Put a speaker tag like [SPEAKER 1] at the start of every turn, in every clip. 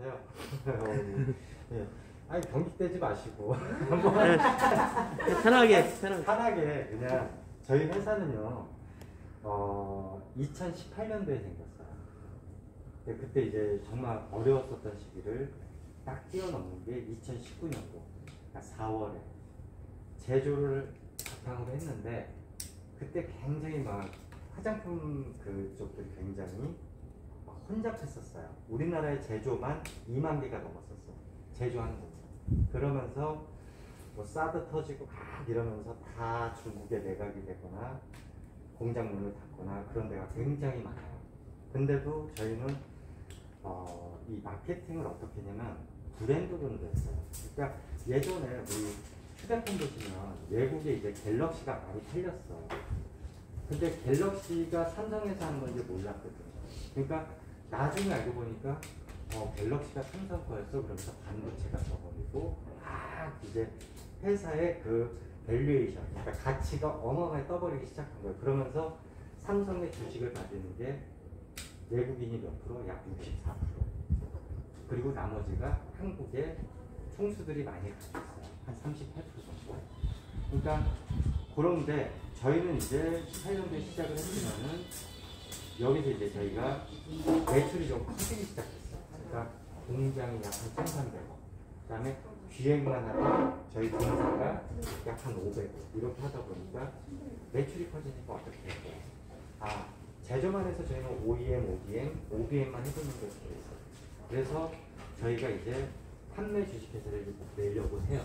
[SPEAKER 1] 하세요. 네. 아니 경직되지 마시고
[SPEAKER 2] 네, 편하게
[SPEAKER 1] 그냥 저희 회사는요 2018년도에 생겼어요. 그때 이제 정말 어려웠었던 시기를 딱 뛰어넘는 게 2019년도 그러니까 4월에 제조를 바탕으로 했는데 그때 굉장히 막 화장품 그쪽들이 굉장히 혼잡했었어요. 우리나라의 제조만 2만 개가 넘었었어. 제조하는 거. 그러면서 뭐 사드 터지고 막 이러면서 다 중국에 매각이 되거나 공장 문을 닫거나 그런 데가 굉장히 많아요. 근데도 저희는 이 마케팅을 어떻게 했냐면 브랜드로 했어요. 그러니까 예전에 우리 휴대폰 보시면 외국에 이제 갤럭시가 많이 팔렸어요. 근데 갤럭시가 삼성에서 하는 건지 몰랐거든요. 그러니까 나중에 알고 보니까 갤럭시가 삼성 거였어. 그러면서 반도체가 써버리고 이제 회사의 그 밸류에이션, 그러니까 가치가 어마어마하게 떠버리기 시작한 거예요. 그러면서 삼성의 주식을 가지는 게 외국인이 몇 프로? 약 64%. 그리고 나머지가 한국의 총수들이 많이 가지고 있어요. 한 38% 정도. 그러니까 그런데 저희는 이제 18년도에 시작을 했지만은 여기서 이제 저희가 매출이 좀 커지기 시작했어요. 그러니까 공장이 약 한 1,300억. 그 다음에 기획만 하면 저희 공사가 약 한 500억. 이렇게 하다 보니까 매출이 커지니까 어떻게 될까요? 제조만 해서 저희는 OEM, OBM만 해보는 게 있어요. 그래서 저희가 이제 판매 주식회사를 내려고 해요.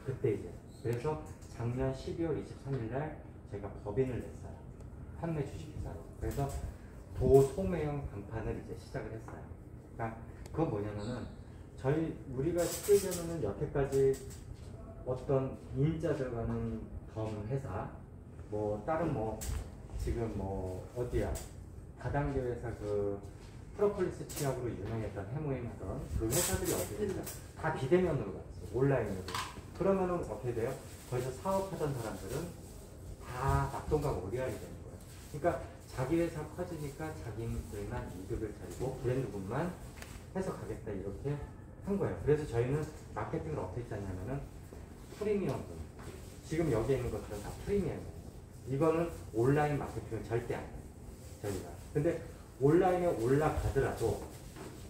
[SPEAKER 1] 그때 이제. 그래서 작년 12월 23일 날 제가 법인을 냈어요. 판매 주식회사로. 그래서 도소매형 간판을 이제 시작을 했어요. 그러니까 그건 뭐냐면은 우리가 쉽게 얘기하면은 여태까지 어떤 인자 들어가는 검 회사, 뭐 다른 지금 어디야 다단계 회사 그 프로폴리스 치약으로 유명했던 해모임 하던 그 회사들이 어디입니까? 다 비대면으로 갔어. 온라인으로. 그러면은 어떻게 돼요? 거기서 사업하던 사람들은 다 낙동강 오리알이 되는 거예요. 그러니까 자기 회사 커지니까 자기들만 이득을 차리고 브랜드분만 해서 가겠다 이렇게 한 거예요. 그래서 저희는 마케팅을 어떻게 짰냐면은 프리미엄분. 지금 여기에 있는 것들은 다 프리미엄이에요. 이거는 온라인 마케팅은 절대 안 해요. 저희가. 근데 온라인에 올라가더라도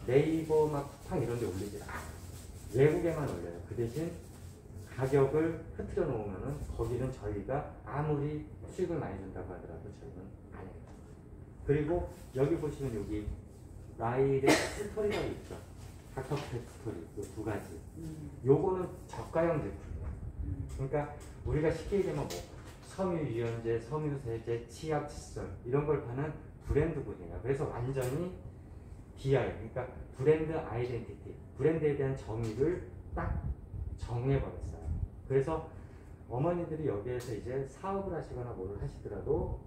[SPEAKER 1] 네이버 막 쿠팡 이런 데 올리지 않아요. 외국에만 올려요. 그 대신 가격을 흐트려 놓으면은 거기는 저희가 아무리 수익을 많이 준다고 하더라도 저희는 안 해요. 그리고 여기 보시면 여기 라일의 스토리가 있죠. 닥터pet 스토리 이 두 가지. 요거는 저가형 제품이에요. 그러니까 우리가 쉽게 얘기하면 섬유유연제, 섬유세제, 치약, 칫솔 이런 걸 파는 브랜드군이에요. 그래서 완전히 BI, 그러니까 브랜드 아이덴티티, 브랜드에 대한 정의를 딱 정해버렸어요. 그래서 어머니들이 여기에서 이제 사업을 하시거나 뭐를 하시더라도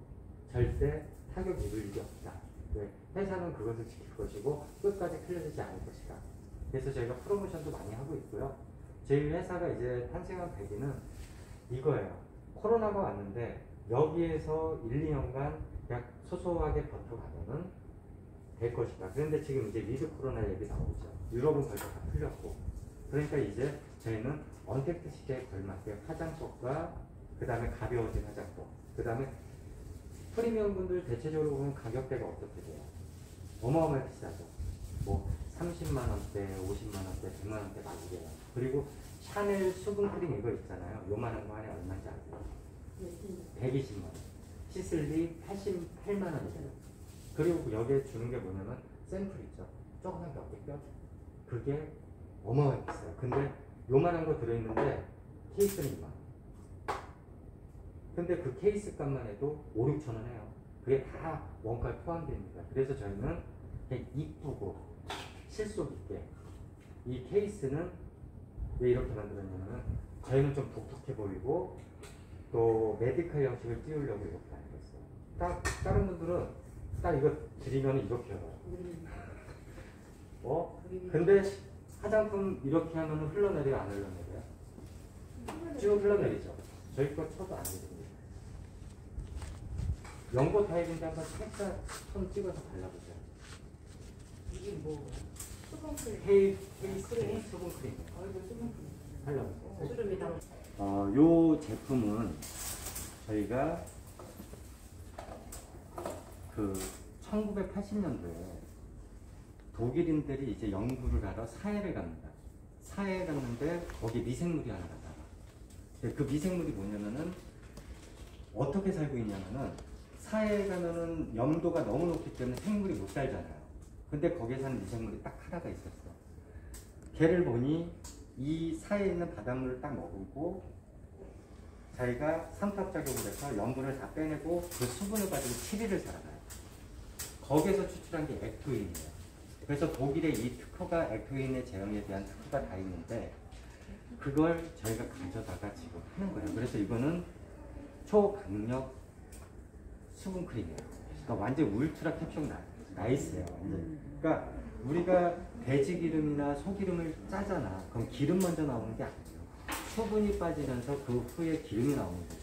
[SPEAKER 1] 절대 타격이 입을 일이 없다. 네, 회사는 그것을 지킬 것이고 끝까지 틀려지지 않을 것이다. 그래서 저희가 프로모션도 많이 하고 있고요. 저희 회사가 이제 탄생한 계기는 이거예요. 코로나가 왔는데 여기에서 1, 2년간 그냥 소소하게 버텨가면은 될 것이다. 그런데 지금 이제 위드 코로나 얘기 나오죠. 유럽은 벌써 다 풀렸고. 그러니까 이제 저희는 언택트 시대에 걸맞게 화장법과 그 다음에 가벼워진 화장법, 그 다음에 프리미엄 분들 대체적으로 보면 가격대가 어떻게 돼요? 어마어마하게 비싸죠. 30만원대, 50만원대, 100만원대 막 이래요. 그리고 샤넬 수분크림 이거 있잖아요. 요만한 거 안에 얼마인지 아세요? 120만원. 시슬리 88만원이래요. 그리고 여기에 주는 게 뭐냐면 샘플 있죠. 조그만 몇 개 껴. 그게 어마어마하게 비싸요. 근데 요만한 거 들어있는데 케이스는 2만원. 근데 그 케이스 값만 해도 5, 6천원 해요. 그게 다 원가에 포함됩니다. 그래서 저희는 그냥 이쁘고 실속 있게 이 케이스는 왜 이렇게 만들었냐면 저희는 좀 독특해 보이고 또 메디컬 형식을 띄우려고 이렇게 만들었어요. 다른 분들은 딱 이거 드리면 이렇게 열어요. 근데 화장품 이렇게 하면 흘러내려요? 안 흘러내려요? 쭉 흘러내리죠. 저희 거 쳐도 안 되거든요. 연고 타입인데 한번 살짝 손 찍어서 발라보세요.
[SPEAKER 3] 이게 뭐
[SPEAKER 1] 헤이 수분 크림. 발라보세요.
[SPEAKER 3] 수름이 다
[SPEAKER 1] 요 제품은 저희가 그 1980년도에 독일인들이 이제 연구를 하러 사해를 갑니다. 사해에 갔는데 거기 미생물이 하나 나타나. 근데 그 미생물이 뭐냐면은 어떻게 살고 있냐면은 사해에 가면은 염도가 너무 높기 때문에 생물이 못 살잖아요. 근데 거기에 사는 미생물이 딱 하나가 있었어. 걔를 보니 이 사해에 있는 바닷물을 딱 머금고 자기가 삼투압작용을 해서 염분을 다 빼내고 그 수분을 가지고 7일을 살아가요. 거기에서 추출한 게 액토인이에요. 그래서 독일의 이 특허가 액토인의 제형에 대한 특허가 다 있는데 그걸 저희가 가져다가 지금 하는 거예요. 그래서 이거는 초강력 수분 크림이에요. 그러니까 완전 울트라 캡슐 나이스예요. 완전. 그러니까 우리가 돼지 기름이나 소기름을 짜잖아. 그럼 기름 먼저 나오는 게 아니에요. 수분이 빠지면서 그 후에 기름이 나오는 거죠.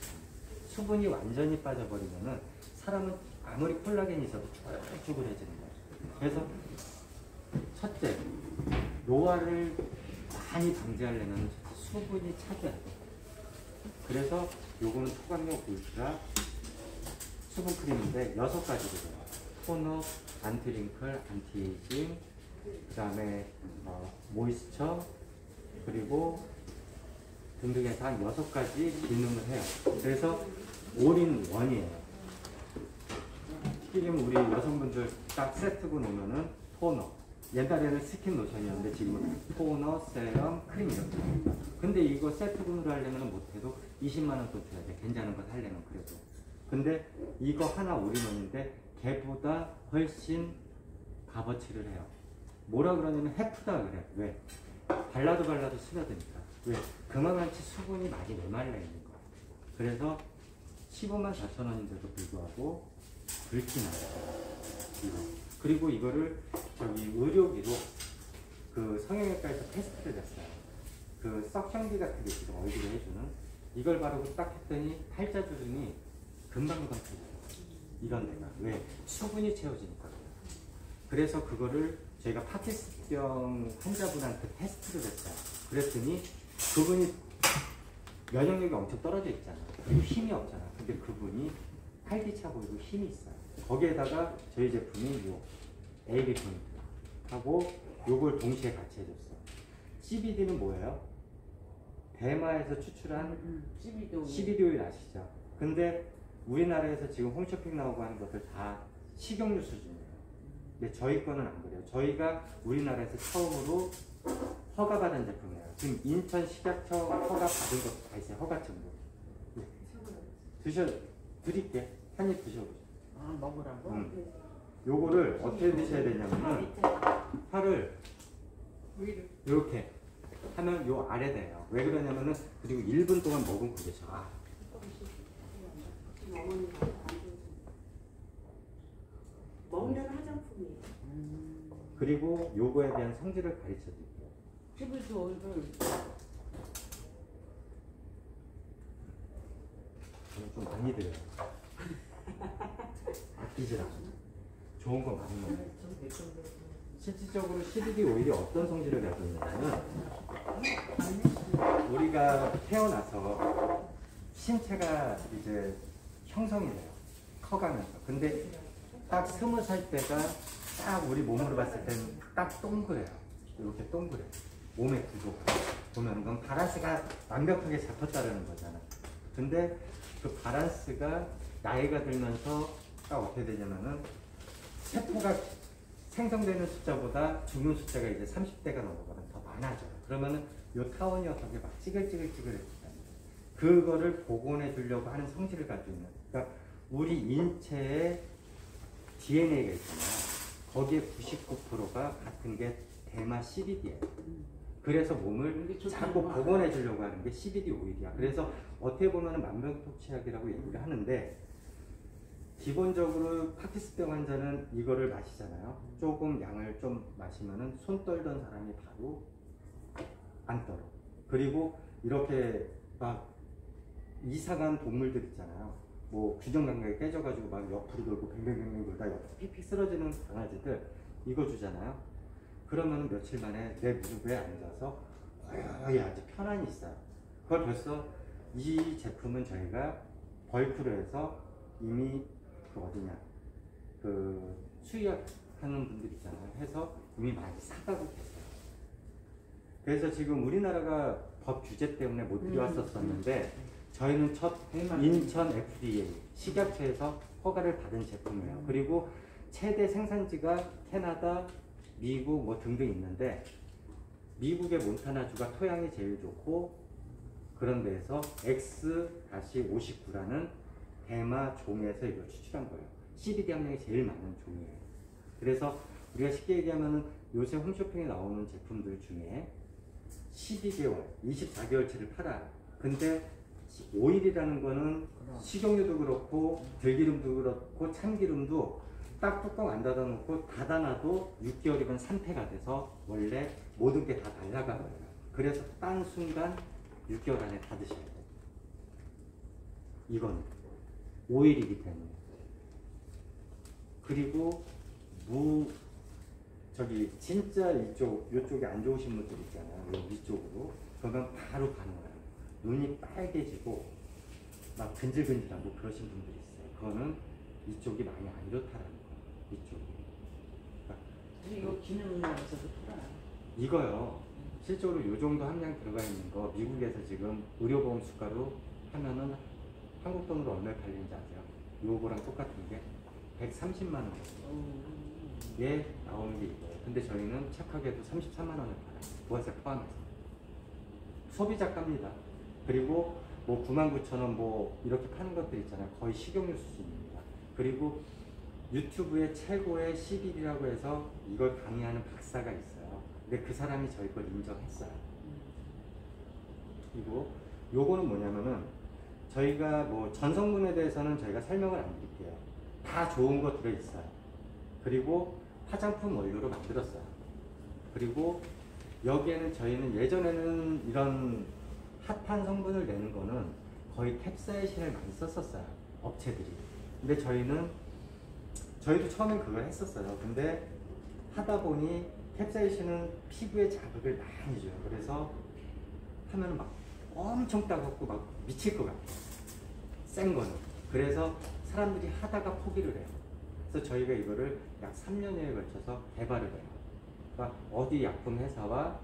[SPEAKER 1] 수분이 완전히 빠져버리면은 사람은 아무리 콜라겐이 있어도 쭈글쭈글해지는 거죠. 그래서 첫째, 노화를 많이 방지하려면 수분이 차지해야 돼. 그래서 요거는 초강력 울트라 수분 크림인데 6가지로 돼요. 토너, 안티링클, 안티에이징, 그 다음에 모이스처, 그리고 등등해서 한 6가지 기능을 해요. 그래서 올인원이에요. 지금 우리 여성분들 딱 세트고 놓으면은 토너, 옛날에는 스킨 로션이었는데 지금은 토너, 세럼, 크림 이렇게 됩니다. 근데 이거 세트군으로 하려면 못해도 20만원 돈 줘야 돼. 괜찮은 거 살려면 그래도. 근데 이거 하나 올인원인데 걔보다 훨씬 값어치를 해요. 뭐라 그러냐면 해프다 그래. 왜? 발라도 스며드니까. 왜? 그만한치 수분이 많이 메말라 있는 거야. 그래서 154,000원인데도 불구하고 붉지 않아요. 그리고 이거를 저기 의료기로 그 성형외과에서 테스트를 했어요. 그 석션기 같은 게 지금 얼굴에 해주는 이걸 바르고 딱 했더니 팔자주름이 금방 펴져요. 이런 데가. 왜? 수분이 채워지니까. 그래서 그거를 저희가 파키스병 환자분한테 테스트를 했어요. 그랬더니 그분이 면역력이 엄청 떨어져 있잖아. 그리고 힘이 없잖아. 근데 그분이 활기차 보이고 힘이 있어요. 거기에다가 저희 제품이 요 AB 포인트 하고 요걸 동시에 같이 해줬어. CBD는 뭐예요? 대마에서 추출한 CBD 오일 아시죠? 근데 우리나라에서 지금 홈쇼핑 나오고 하는 것들 다 식용유 수준이에요. 근데 저희 거는 안 그래요. 저희가 우리나라에서 처음으로 허가받은 제품이에요. 지금 인천 식약처 허가 받은 것도 다 있어요. 허가증도. 네. 드릴게. 한 입 드셔보세요.
[SPEAKER 3] 아, 먹으라고?
[SPEAKER 1] 요거를 어떻게 드셔야 되냐면은 팔을 이렇게 하면 요 아래다요. 왜 그러냐면은 그리고 1분 동안 머금고 계셔.
[SPEAKER 4] 먹는 화장품이에요.
[SPEAKER 1] 그리고 요거에 대한 성질을 가르쳐 드릴게요.
[SPEAKER 3] CBD 오일을
[SPEAKER 1] 저는 좀 많이 드려요. 아끼질 않아요. 좋은 거 많이 먹어요. 실질적으로 CBD 오일이 어떤 성질을 가지고 있냐면 우리가 태어나서 신체가 이제 형성이 돼요. 커가면서. 근데 딱 20살 때가 딱 우리 몸으로 봤을 때는 딱 동그래요. 이렇게 동그래. 몸의 구조가. 보면 그건 바란스가 완벽하게 잡혔다는 거잖아. 근데 그 바란스가 나이가 들면서 딱 어떻게 되냐면은 세포가 생성되는 숫자보다 죽는 숫자가 이제 30대가 넘어가면 더 많아져요. 그러면은 요 타원이었던 게 막 찌글찌글찌글해지잖아요. 그거를 복원해 주려고 하는 성질을 가지고 있는. 그러니까 우리 인체에 DNA가 있잖아요. 거기에 99%가 같은 게 대마 CBD예요. 그래서 몸을 자꾸 복원해 주려고 하는 게 CBD 오일이야. 그래서 어떻게 보면 만병통치약이라고 얘기를 하는데 기본적으로 파키스병 환자는 이거를 마시잖아요. 조금 양을 좀 마시면은 손 떨던 사람이 바로 안 떨어. 그리고 이렇게 막 이상한 동물들 있잖아요. 뭐 규정 감각이 깨져가지고 막 옆으로 돌고 뱅뱅뱅뱅 돌다 옆에 픽픽 쓰러지는 강아지들 이거 주잖아요. 그러면 며칠 만에 내 무릎에 앉아서 거의 아주 편안히 있어요. 그걸 벌써 이 제품은 저희가 벌크로 해서 이미 그 어디냐 그 수의학 하는 분들 있잖아요. 해서 이미 많이 사가고 계세요. 그래서 지금 우리나라가 법 규제 때문에 못 들여왔었었는데 저희는 첫 인천 FDA 식약처에서 허가를 받은 제품이에요. 그리고 최대 생산지가 캐나다, 미국 뭐 등등 있는데 미국의 몬타나주가 토양이 제일 좋고 그런 데에서 X-59라는 대마 종에서 이걸 추출한 거예요. CBD 함량이 제일 많은 종이에요. 그래서 우리가 쉽게 얘기하면 요새 홈쇼핑에 나오는 제품들 중에 12개월, 24개월치를 팔아요. 근데 오일이라는 거는 식용유도 그렇고 들기름도 그렇고 참기름도 딱 뚜껑 안 닫아놓고 닫아놔도 6개월이면 산패가 돼서 원래 모든 게 다 날아가 버려요. 그래서 딴 순간 6개월 안에 다 드셔야 돼요. 이건 오일이기 때문에. 그리고 저기 진짜 이쪽이 안 좋으신 분들 있잖아요. 요 위쪽으로. 그러면 바로 가는 거예요. 눈이 빨개지고 막 근질근질하고 그러신 분들이 있어요. 그거는 이쪽이 많이 안 좋다라는 거예요. 이쪽이. 그러니까
[SPEAKER 3] 이거 기능에서도 풀어요.
[SPEAKER 1] 이거요. 실제로 요 정도 함량 들어가 있는 거 미국에서 지금 의료보험 수가로 하면은 한국 돈으로 얼마에 팔리는지 아세요? 요거랑 똑같은 게 130만 원에 나오는 게 이거예요. 근데 저희는 착하게도 33만 원에 팔아요. 부가세 포함해서. 소비자가입니다. 그리고 뭐 99,000원 뭐 이렇게 파는 것들 있잖아요. 거의 식용유 수준입니다. 그리고 유튜브에 최고의 CBD라고 해서 이걸 강의하는 박사가 있어요. 근데 그 사람이 저희 걸 인정했어요. 그리고 요거는 뭐냐면은 저희가 뭐 전성분에 대해서는 저희가 설명을 안 드릴게요. 다 좋은 거 들어있어요. 그리고 화장품 원료로 만들었어요. 그리고 여기에는 저희는 예전에는 이런 핫한 성분을 내는 거는 거의 캡사이신을 많이 썼었어요. 업체들이. 근데 저희도 처음엔 그걸 했었어요. 근데 하다 보니 캡사이신은 피부에 자극을 많이 줘요. 그래서 하면 막 엄청 따갑고 막 미칠 것 같아요. 센 거는. 그래서 사람들이 하다가 포기를 해요. 그래서 저희가 이거를 약 3년여에 걸쳐서 개발을 해요. 그러니까 어디 약품 회사와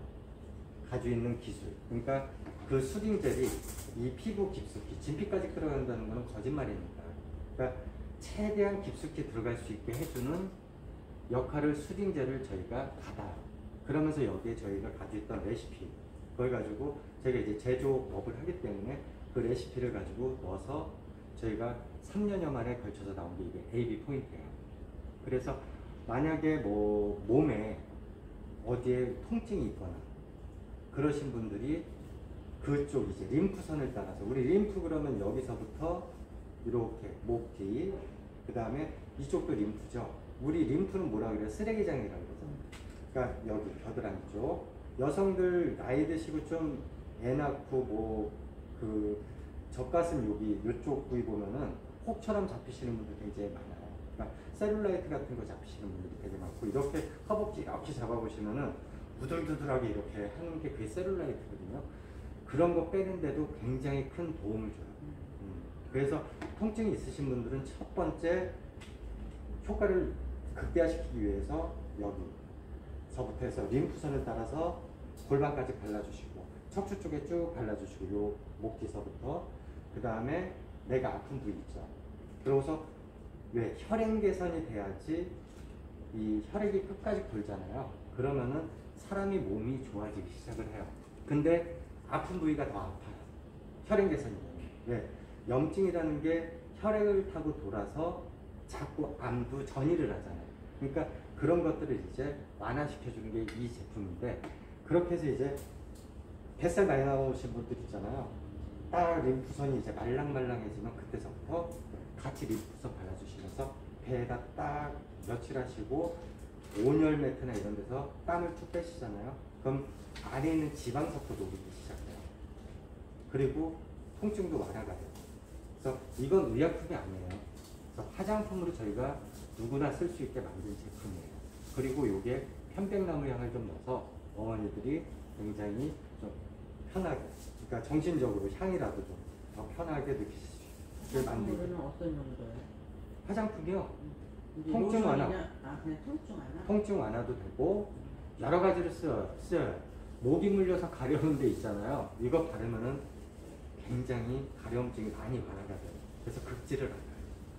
[SPEAKER 1] 가지고 있는 기술. 그러니까 그 수딩젤이 이 피부 깊숙이, 진피까지 끌어간다는 거는 거짓말이니까. 그러니까 최대한 깊숙이 들어갈 수 있게 해주는 역할을 수딩젤을 저희가 받아요. 그러면서 여기에 저희가 가지고 있던 레시피, 그걸 가지고 저희가 이제 제조업을 하기 때문에 그 레시피를 가지고 넣어서 저희가 3년여 만에 걸쳐서 나온 게 이게 AB 포인트예요. 그래서 만약에 뭐 몸에 어디에 통증이 있거나 그러신 분들이 그쪽 이제 림프선을 따라서, 우리 림프 그러면 여기서부터 이렇게 목 뒤, 그 다음에 이쪽도 림프죠. 우리 림프는 뭐라 그래요? 쓰레기장이라고 그러죠. 그러니까 여기 겨드랑이 쪽. 여성들 나이 드시고 좀 애 낳고 뭐 그 젖가슴 여기 이쪽 부위 보면은 혹처럼 잡히시는 분들 굉장히 많아요. 그러니까 셀룰라이트 같은 거 잡히시는 분들이 되게 많고, 이렇게 허벅지 이렇게 잡아보시면은 부들부들하게 이렇게 하는 게 그게 셀룰라이트거든요. 그런 거 빼는데도 굉장히 큰 도움을 줘요. 그래서 통증이 있으신 분들은 첫 번째 효과를 극대화시키기 위해서 여기서부터 해서 림프선을 따라서 골반까지 발라주시고, 척추 쪽에 쭉 발라주시고, 요 목 뒤서부터, 그 다음에 내가 아픈 부위 있죠. 그러고서 왜 혈행 개선이 돼야지 이 혈액이 끝까지 돌잖아요. 그러면은 사람이 몸이 좋아지기 시작을 해요. 근데 아픈 부위가 더 아파요. 혈행 개선이 되면. 왜? 염증이라는 게 혈액을 타고 돌아서 자꾸 암도 전이를 하잖아요. 그러니까 그런 것들을 이제 완화시켜주는 게 이 제품인데, 그렇게 해서 이제 뱃살 많이 나오신 분들 있잖아요. 딱 림프선이 이제 말랑말랑해지면 그때서부터 같이 림프선 발라주시면서 배에다 딱 며칠 하시고 온열 매트나 이런 데서 땀을 쭉 빼시잖아요. 그럼 안에 있는 지방석도 녹이기 시작해요. 그리고 통증도 완화가 돼요. 그래서 이건 의약품이 아니에요. 그래서 화장품으로 저희가 누구나 쓸 수 있게 만든 제품이에요. 그리고 이게 편백나무 향을 좀 넣어서 어머니들이 굉장히 좀 편하게, 그러니까 정신적으로 향이라도 좀 더 편하게 느끼실 수 있게 만들고.
[SPEAKER 3] 화장품은 어떤 용도예요?
[SPEAKER 1] 화장품이요.
[SPEAKER 3] 이게
[SPEAKER 1] 통증 완화.
[SPEAKER 3] 로션이냐? 아 그냥 통증 완화?
[SPEAKER 1] 통증 완화도 되고 여러 가지로 쓰여요. 모기 물려서 가려운 데 있잖아요. 이거 바르면은 굉장히 가려움증이 많이 완화가 돼요. 그래서 긁지를 않아요.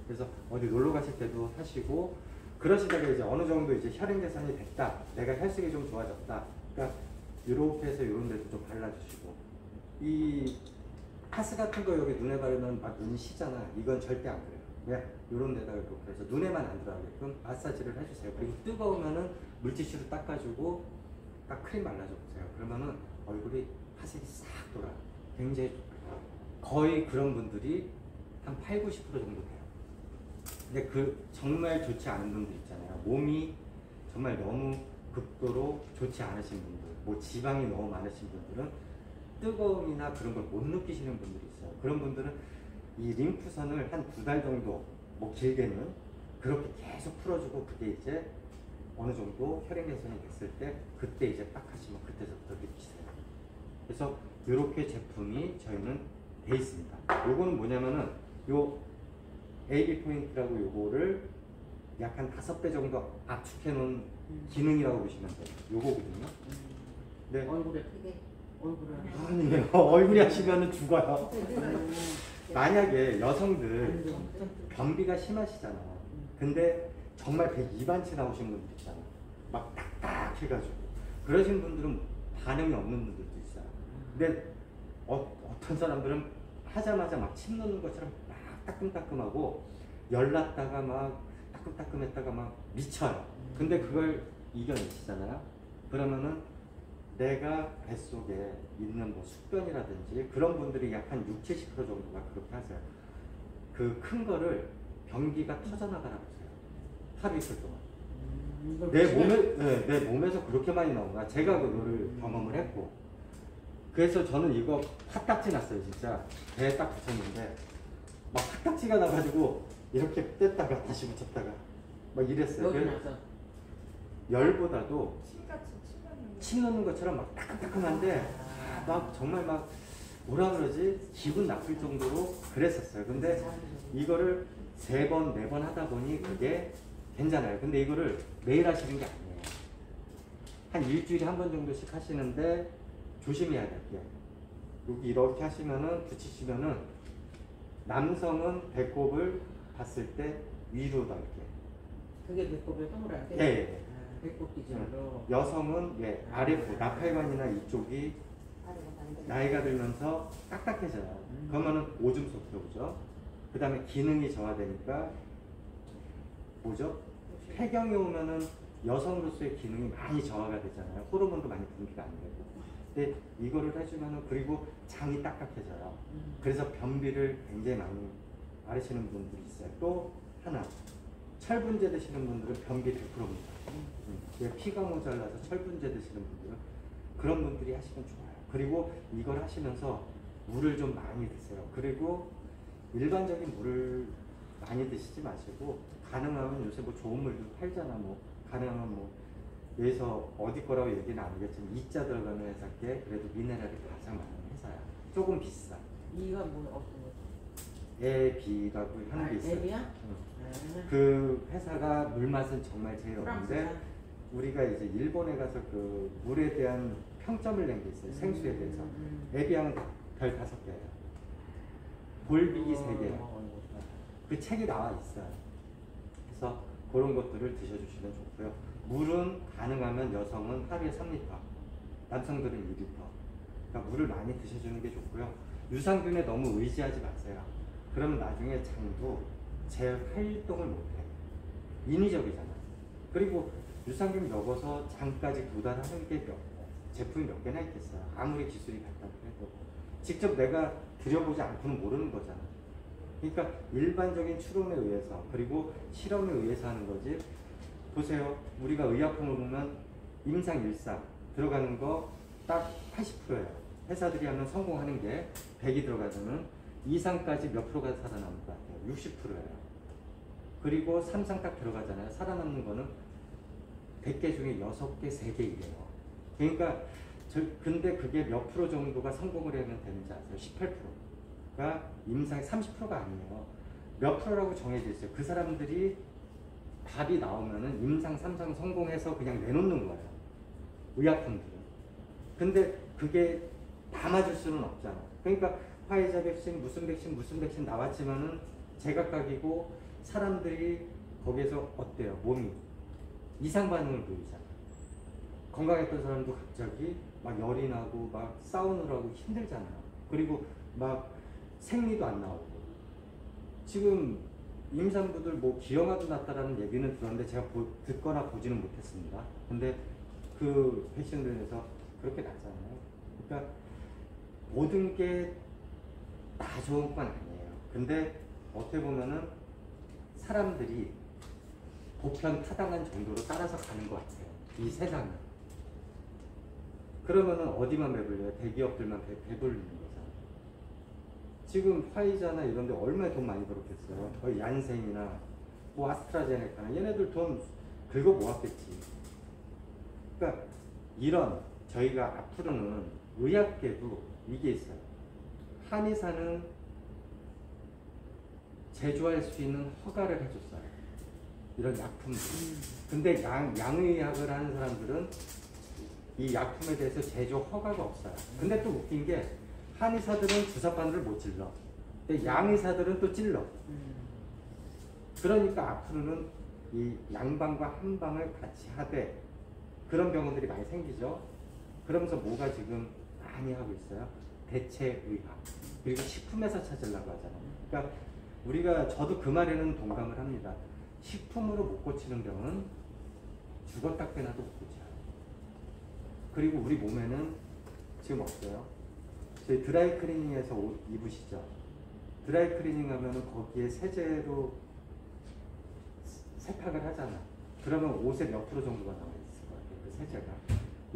[SPEAKER 1] 그래서 어디 놀러 가실 때도 하시고 그러시다가 이제 어느 정도 이제 혈행 개선이 됐다. 내가 혈색이 좀 좋아졌다. 그러니까 이렇게 해서 이런 데도 좀 발라주시고 이 파스 같은 거 여기 눈에 바르면 막 눈이 시잖아. 이건 절대 안 그래요. 그냥 이런 데다가 이렇게 해서 눈에만 안 들어가게끔 마사지를 해주세요. 그리고 뜨거우면은 물티슈로 닦아주고 딱 크림 발라줘 보세요. 그러면은 얼굴이 파색이 싹 돌아요. 굉장히 좋아요. 거의 그런 분들이 한 80, 90% 정도 돼요. 근데 그 정말 좋지 않은 분들 있잖아요. 몸이 정말 너무 극도로 좋지 않으신 분들, 뭐 지방이 너무 많으신 분들은 뜨거움이나 그런 걸 못 느끼시는 분들이 있어요. 그런 분들은 이 림프선을 한 2달 정도, 뭐 길게는 그렇게 계속 풀어주고 그게 이제 어느 정도 혈행 개선이 됐을 때 그때 이제 딱 하시면 그때서부터 느끼세요. 그래서 이렇게 제품이 저희는 돼 있습니다. 요거는 뭐냐면은 요 AB 포인트라고 요거를 약 한 5배 정도 압축해 놓은 기능이라고 보시면 돼요. 요거거든요. 네.
[SPEAKER 3] 얼굴에 크게? 얼굴에
[SPEAKER 1] 아니에요. 얼굴이 하시면은 죽어요. 만약에 여성들 변비가 심하시잖아요. 근데 정말 배 이반치 나오신 분들 있잖아요. 막 딱딱 해가지고 그러신 분들은 반응이 없는 분들도 있어요. 근데 어떤 사람들은 하자마자 막 침 넣는 것처럼 막 따끔따끔하고 열났다가 막 따끔따끔했다가 막 미쳐요. 근데 그걸 이겨내시잖아요. 그러면은 내가 뱃속에 있는 뭐 숙변이라든지 그런 분들이 약 한 60, 70% 정도가 그렇게 하세요. 그 큰 거를 변기가 터져나가라 보세요. 하루 이틀 동안. 내 몸에서 그렇게 많이 나온 거야. 제가 그거를 경험을 했고. 그래서 저는 이거 팥딱지 났어요, 진짜. 배에 딱 붙였는데, 막 팥딱지가 나가지고, 이렇게 뗐다가 다시 붙였다가, 막 이랬어요.
[SPEAKER 3] 여기
[SPEAKER 1] 그래서
[SPEAKER 3] 나서
[SPEAKER 1] 열보다도 침 넣는 것처럼 막 따끔따끔한데, 막 정말 막, 뭐라 그러지? 기분 나쁠 정도로 그랬었어요. 근데 이거를 3번, 4번 하다 보니 그게 괜찮아요. 근데 이거를 매일 하시는 게 아니에요. 한 일주일에 한 번 정도씩 하시는데 조심해야 될 게 여기 이렇게 하시면은 붙이시면은 남성은 배꼽을 봤을 때 위로 넓게
[SPEAKER 3] 그게 배꼽에 동그랗게?
[SPEAKER 1] 예.
[SPEAKER 3] 아, 배꼽 기준으로
[SPEAKER 1] 여성은 예, 아래부 나팔관이나 이쪽이 나이가 들면서 딱딱해져요. 그러면은 오줌 속 들어오죠. 그 다음에 기능이 저하되니까 뭐죠? 폐경이 오면은 여성으로서의 기능이 많이 저하가 되잖아요. 호르몬도 많이 분비가 안 되고. 근데 이거를 해주면은 그리고 장이 딱딱해져요. 그래서 변비를 굉장히 많이 앓으시는 분들이 있어요. 또 하나 철분제 드시는 분들은 변비 100%입니다. 피가 모자라서 철분제 드시는 분들은 그런 분들이 하시면 좋아요. 그리고 이걸 하시면서 물을 좀 많이 드세요. 그리고 일반적인 물을 많이 드시지 마시고 가능하면 요새 뭐 좋은 물도 팔잖아. 뭐 가능하면 뭐 여기서 어디 거라고 얘기는 안 하겠지만 이자 들어가는 회사께 그래도 미네랄이 가장 많은 회사야. 조금 비싸.
[SPEAKER 3] 이가 뭐 어떤 거지?
[SPEAKER 1] 에비라고 하는 게 있어요.
[SPEAKER 3] 앱이야?
[SPEAKER 1] 응. 그 회사가 물 맛은 정말 제일 없는데 우리가 이제 일본에 가서 그 물에 대한 평점을 낸 게 있어요. 생수에 대해서. 에비앙은 별 5개예요. 골비기 3개예요. 그 책이 나와 있어요. 그래서 그런 것들을 드셔주시면 좋고요. 물은 가능하면 여성은 하루에 3리터, 남성들은 2리터. 그러니까 물을 많이 드셔주는 게 좋고요. 유산균에 너무 의지하지 마세요. 그러면 나중에 장도 제 활동을 못해. 인위적이잖아. 그리고 유산균 먹어서 장까지 도달하는 게 제품이 몇 개나 있겠어요. 아무리 기술이 발달을 해도. 직접 내가 들여보지 않고는 모르는 거잖아. 그러니까 일반적인 추론에 의해서 그리고 실험에 의해서 하는 거지. 보세요. 우리가 의약품을 보면 임상일상 들어가는 거 딱 80%예요. 회사들이 하면 성공하는 게 100이 들어가면 이상까지 몇 프로가 살아남을 것 같아요. 60%예요. 그리고 3상 딱 들어가잖아요. 살아남는 거는 100개 중에 6개, 3개 이래요. 그러니까 근데 그게 몇 프로 정도가 성공을 하면 되는지 아세요? 18%가 임상의 30%가 아니에요. 몇 프로라고 정해져 있어요. 그 사람들이 답이 나오면은 임상 3상 성공해서 그냥 내놓는 거예요. 의약품들은. 근데 그게 다 맞을 수는 없잖아. 그러니까 화이자 백신, 무슨 백신 나왔지만은 제각각이고 사람들이 거기에서 어때요? 몸이 이상 반응을 보이잖아. 건강했던 사람도 갑자기 막 열이 나고 막 싸우느라고 힘들잖아요. 그리고 막 생리도 안 나오고. 지금 임산부들 뭐 기형아도 났다라는 얘기는 들었는데 제가 듣거나 보지는 못했습니다. 근데 그 백신들에서 그렇게 났잖아요. 그러니까 모든 게 다 좋은 건 아니에요. 근데 어떻게 보면은 사람들이 보편 타당한 정도로 따라서 가는 것 같아요. 이 세상은. 그러면은 어디만 배불려요? 대기업들만 배불리는 거잖아요. 지금 화이자나 이런 데 얼마나 돈 많이 벌었겠어요? 거의 얀센이나 뭐 아스트라제네카나 얘네들 돈 긁어 모았겠지. 그러니까 이런 저희가 앞으로는 의학계도 이게 있어요. 한의사는 제조할 수 있는 허가를 해줬어요. 이런 약품들. 근데 양의학을 하는 사람들은 이 약품에 대해서 제조 허가가 없어요. 근데 또 웃긴 게 한의사들은 주사바늘을 못 찔러. 근데 양의사들은 또 찔러. 그러니까 앞으로는 이 양방과 한방을 같이 하되 그런 병원들이 많이 생기죠. 그러면서 뭐가 지금 많이 하고 있어요? 대체의학. 그리고 식품에서 찾으려고 하잖아요. 그러니까 우리가 저도 그 말에는 동감을 합니다. 식품으로 못 고치는 병은 죽었다 깨나도 못 고쳐요. 그리고 우리 몸에는 지금 어때요? 저희 드라이 클리닝에서 옷 입으시죠? 드라이 클리닝 하면은 거기에 세제로 세탁을 하잖아. 그러면 옷에 몇 프로 정도가 나와 있을 것 같아요. 그 세제가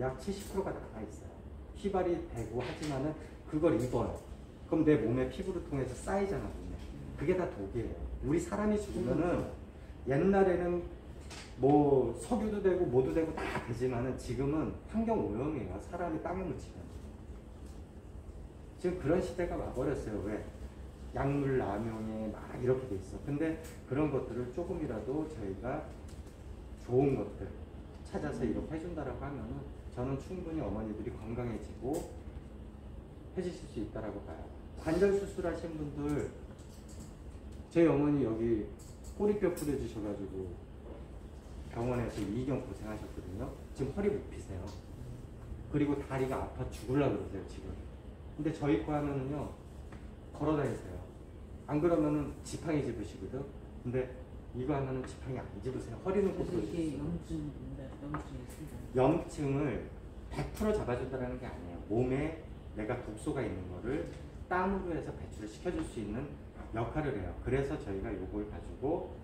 [SPEAKER 1] 약 70%가 나와 있어요. 휘발이 되고 하지만은 그걸 입어요. 그럼 내 몸에 피부를 통해서 쌓이잖아, 몸에. 그게 다 독이에요. 우리 사람이 죽으면은 옛날에는 뭐 석유도 되고 뭐도 되고 다 되지만은 지금은 환경 오염이에요. 사람이 땅에 묻히면. 지금 그런 시대가 와버렸어요. 왜? 약물 남용에 막 이렇게 돼 있어. 근데 그런 것들을 조금이라도 저희가 좋은 것들 찾아서 이렇게 해준다라고 하면은 저는 충분히 어머니들이 건강해지고 해주실 수 있다라고 봐요. 관절 수술하신 분들, 제 어머니 여기 꼬리뼈 부러지셔가지고 병원에서 2년 고생하셨거든요. 지금 허리 못 피세요. 그리고 다리가 아파 죽으려고 그러세요, 지금. 근데 저희 거 하면은요, 걸어 다니세요. 안 그러면은 지팡이 집으시거든. 근데 이거 하면은 지팡이 안 집으세요. 허리는 꼭
[SPEAKER 3] 그래서 이게
[SPEAKER 1] 부러지세요.
[SPEAKER 3] 염증이 있습니다.
[SPEAKER 1] 염증을 100% 잡아준다는 게 아니에요. 몸에 내가 독소가 있는 거를 땀으로 해서 배출을 시켜줄 수 있는 역할을 해요. 그래서 저희가 요걸 가지고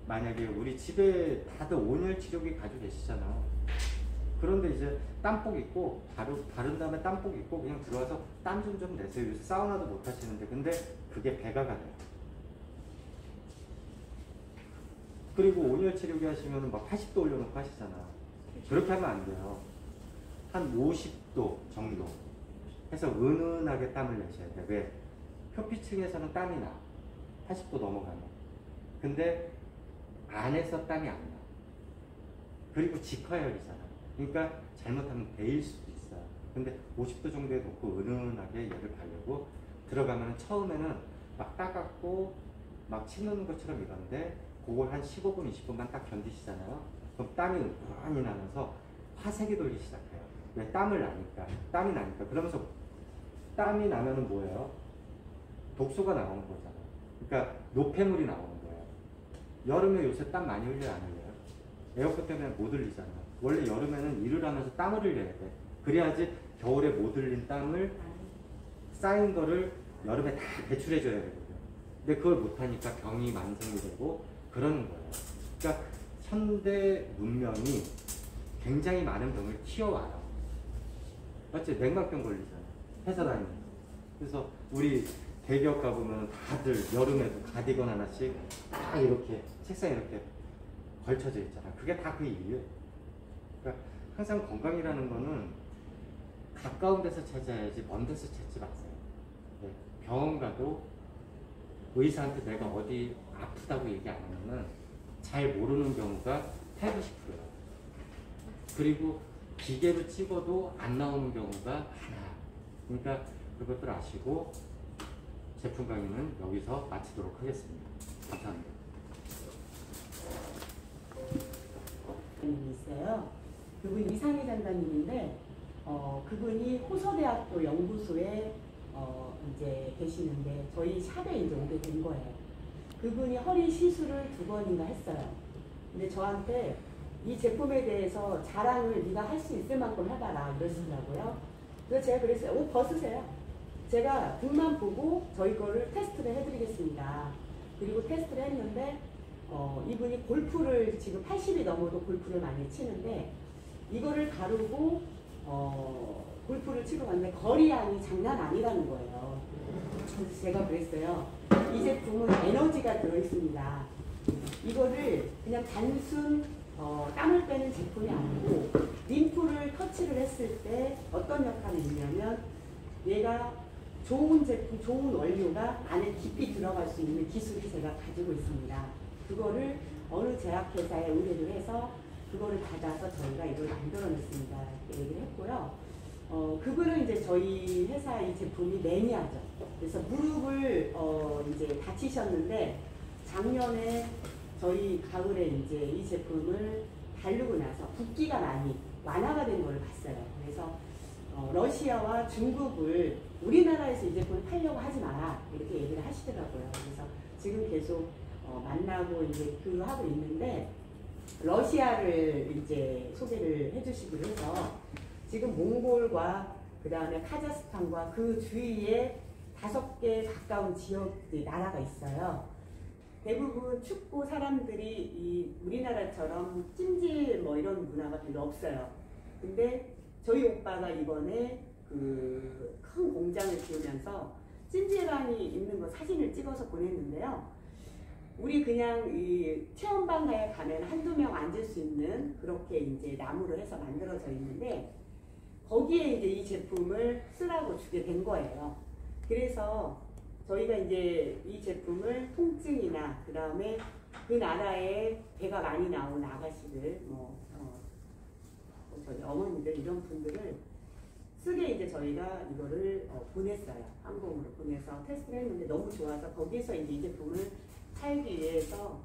[SPEAKER 1] 만약에 우리 집에 다들 온열 치료기 가지고 계시잖아요. 그런데 이제 땀복 입고 바른 다음에 땀복 입고 그냥 들어와서 땀 좀 내세요. 요새 사우나도 못 하시는데 근데 그게 배가 가요. 그리고 온열 치료기 하시면 막 80도 올려놓고 하시잖아. 그렇게 하면 안 돼요. 한 50도 정도 해서 은은하게 땀을 내셔야 돼. 왜? 표피층에서는 땀이 나. 80도 넘어가면. 근데 안에서 땀이 안 나. 그리고 직화열이잖아. 그러니까 잘못하면 데일 수도 있어요. 근데 50도 정도에 놓고 은은하게 열을 바르고 들어가면 처음에는 막 따갑고 막 치는 것처럼 이런데 그걸 한 15분, 20분만 딱 견디시잖아요. 그럼 땀이 은은히 나면서 화색이 돌기 시작해요. 왜? 땀을 나니까. 땀이 나니까. 그러면서 땀이 나면은 뭐예요? 독소가 나오는 거잖아. 그러니까 노폐물이 나오는 거예요. 여름에 요새 땀 많이 흘려요, 안 흘려요? 에어컨 때문에 못 흘리잖아. 원래 여름에는 일을 하면서 땀을 흘려야 돼. 그래야지 겨울에 못 흘린 땀을 쌓인 거를 여름에 다 배출해줘야 되거든. 근데 그걸 못하니까 병이 만성이 되고 그러는 거예요. 그러니까 현대 문명이 굉장히 많은 병을 키워와요. 맞지? 맥막병 걸리잖아. 회사 다니면서. 그래서 우리 대기업 가보면 다들 여름에도 가디건 하나씩 딱 이렇게 책상에 이렇게 걸쳐져 있잖아. 그게 다 그 이유예요. 그러니까 항상 건강이라는 거는 가까운 데서 찾아야지 먼 데서 찾지 마세요. 네, 병원 가도 의사한테 내가 어디 아프다고 얘기 안 하면은 잘 모르는 경우가 80%예요. 그리고 기계로 찍어도 안 나오는 경우가 많아요. 그러니까 그것들 아시고 제품 강의는 여기서 마치도록 하겠습니다. 감사합니다.
[SPEAKER 4] 있어요. 그분이 이상희 장관님인데 그분이 호서대학교 연구소에 이제 계시는데 저희 샵에 이제 오게 된 거예요. 그분이 허리 시술을 2번인가 했어요. 근데 저한테 이 제품에 대해서 자랑을 네가 할 수 있을 만큼 해봐라 이러시더라고요. 그래서 제가 그랬어요. 옷 벗으세요. 제가 등만 보고 저희 거를 테스트를 해드리겠습니다. 그리고 테스트를 했는데 이분이 골프를 지금 80이 넘어도 골프를 많이 치는데 이거를 다루고 골프를 치러 갔는데 거리량이 장난 아니라는 거예요. 그래서 제가 그랬어요. 이 제품은 에너지가 들어있습니다. 이거를 그냥 단순 땀을 빼는 제품이 아니고 림프를 터치를 했을 때 어떤 역할을 있냐면 얘가 좋은 제품, 좋은 원료가 안에 깊이 들어갈 수 있는 기술이 제가 가지고 있습니다. 그거를 어느 제약회사에 의뢰를 해서 그거를 받아서 저희가 이걸 만들어냈습니다. 이렇게 얘기를 했고요. 그분은 이제 저희 회사 이 제품이 매니아죠. 그래서 무릎을 이제 다치셨는데 작년에 저희 가을에 이제 이 제품을 바르고 나서 붓기가 많이 완화가 된 걸 봤어요. 그래서 러시아와 중국을 우리나라에서 이 제품을 팔려고 하지 마라 이렇게 얘기를 하시더라고요. 그래서 지금 계속 만나고 이제 그 하고 있는데 러시아를 이제 소개를 해주시기로 해서 지금 몽골과 그 다음에 카자흐스탄과 그 주위에 5개 가까운 지역이 나라가 있어요. 대부분 축구 사람들이 이 우리나라처럼 찜질 뭐 이런 문화가 별로 없어요. 근데 저희 오빠가 이번에 그 큰 공장을 지으면서 찜질방이 있는 거 사진을 찍어서 보냈는데요. 우리 그냥 이 체험방에 가면 한두 명 앉을 수 있는 그렇게 이제 나무로 해서 만들어져 있는데 거기에 이제 이 제품을 쓰라고 주게 된 거예요. 그래서 저희가 이제 이 제품을 통증이나 그 다음에 그 나라에 배가 많이 나온 아가씨들, 저희 어머니들 이런 분들을 쓰게 이제 저희가 이거를 보냈어요. 항공으로 보내서 테스트를 했는데 너무 좋아서 거기서 이제 이 제품을 팔기 위해서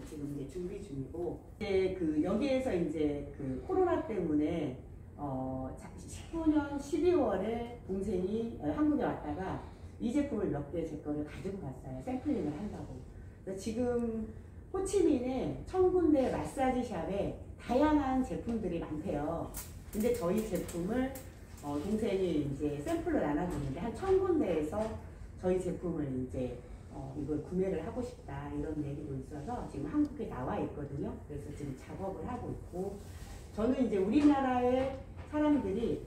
[SPEAKER 4] 지금 이제 준비 중이고 이제 그 여기에서 이제 그 코로나 때문에 19년 12월에 동생이 한국에 왔다가 이 제품을 몇 개 제 거를 가지고 갔어요. 샘플링을 한다고. 그래서 지금 호치민에 1000군데 마사지샵에 다양한 제품들이 많대요. 근데 저희 제품을 동생이 이제 샘플을 나눠줬는데 한 1000군데에서 저희 제품을 이제 이걸 구매를 하고 싶다 이런 얘기도 있어서 지금 한국에 나와 있거든요. 그래서 지금 작업을 하고 있고 저는 이제 우리나라의 사람들이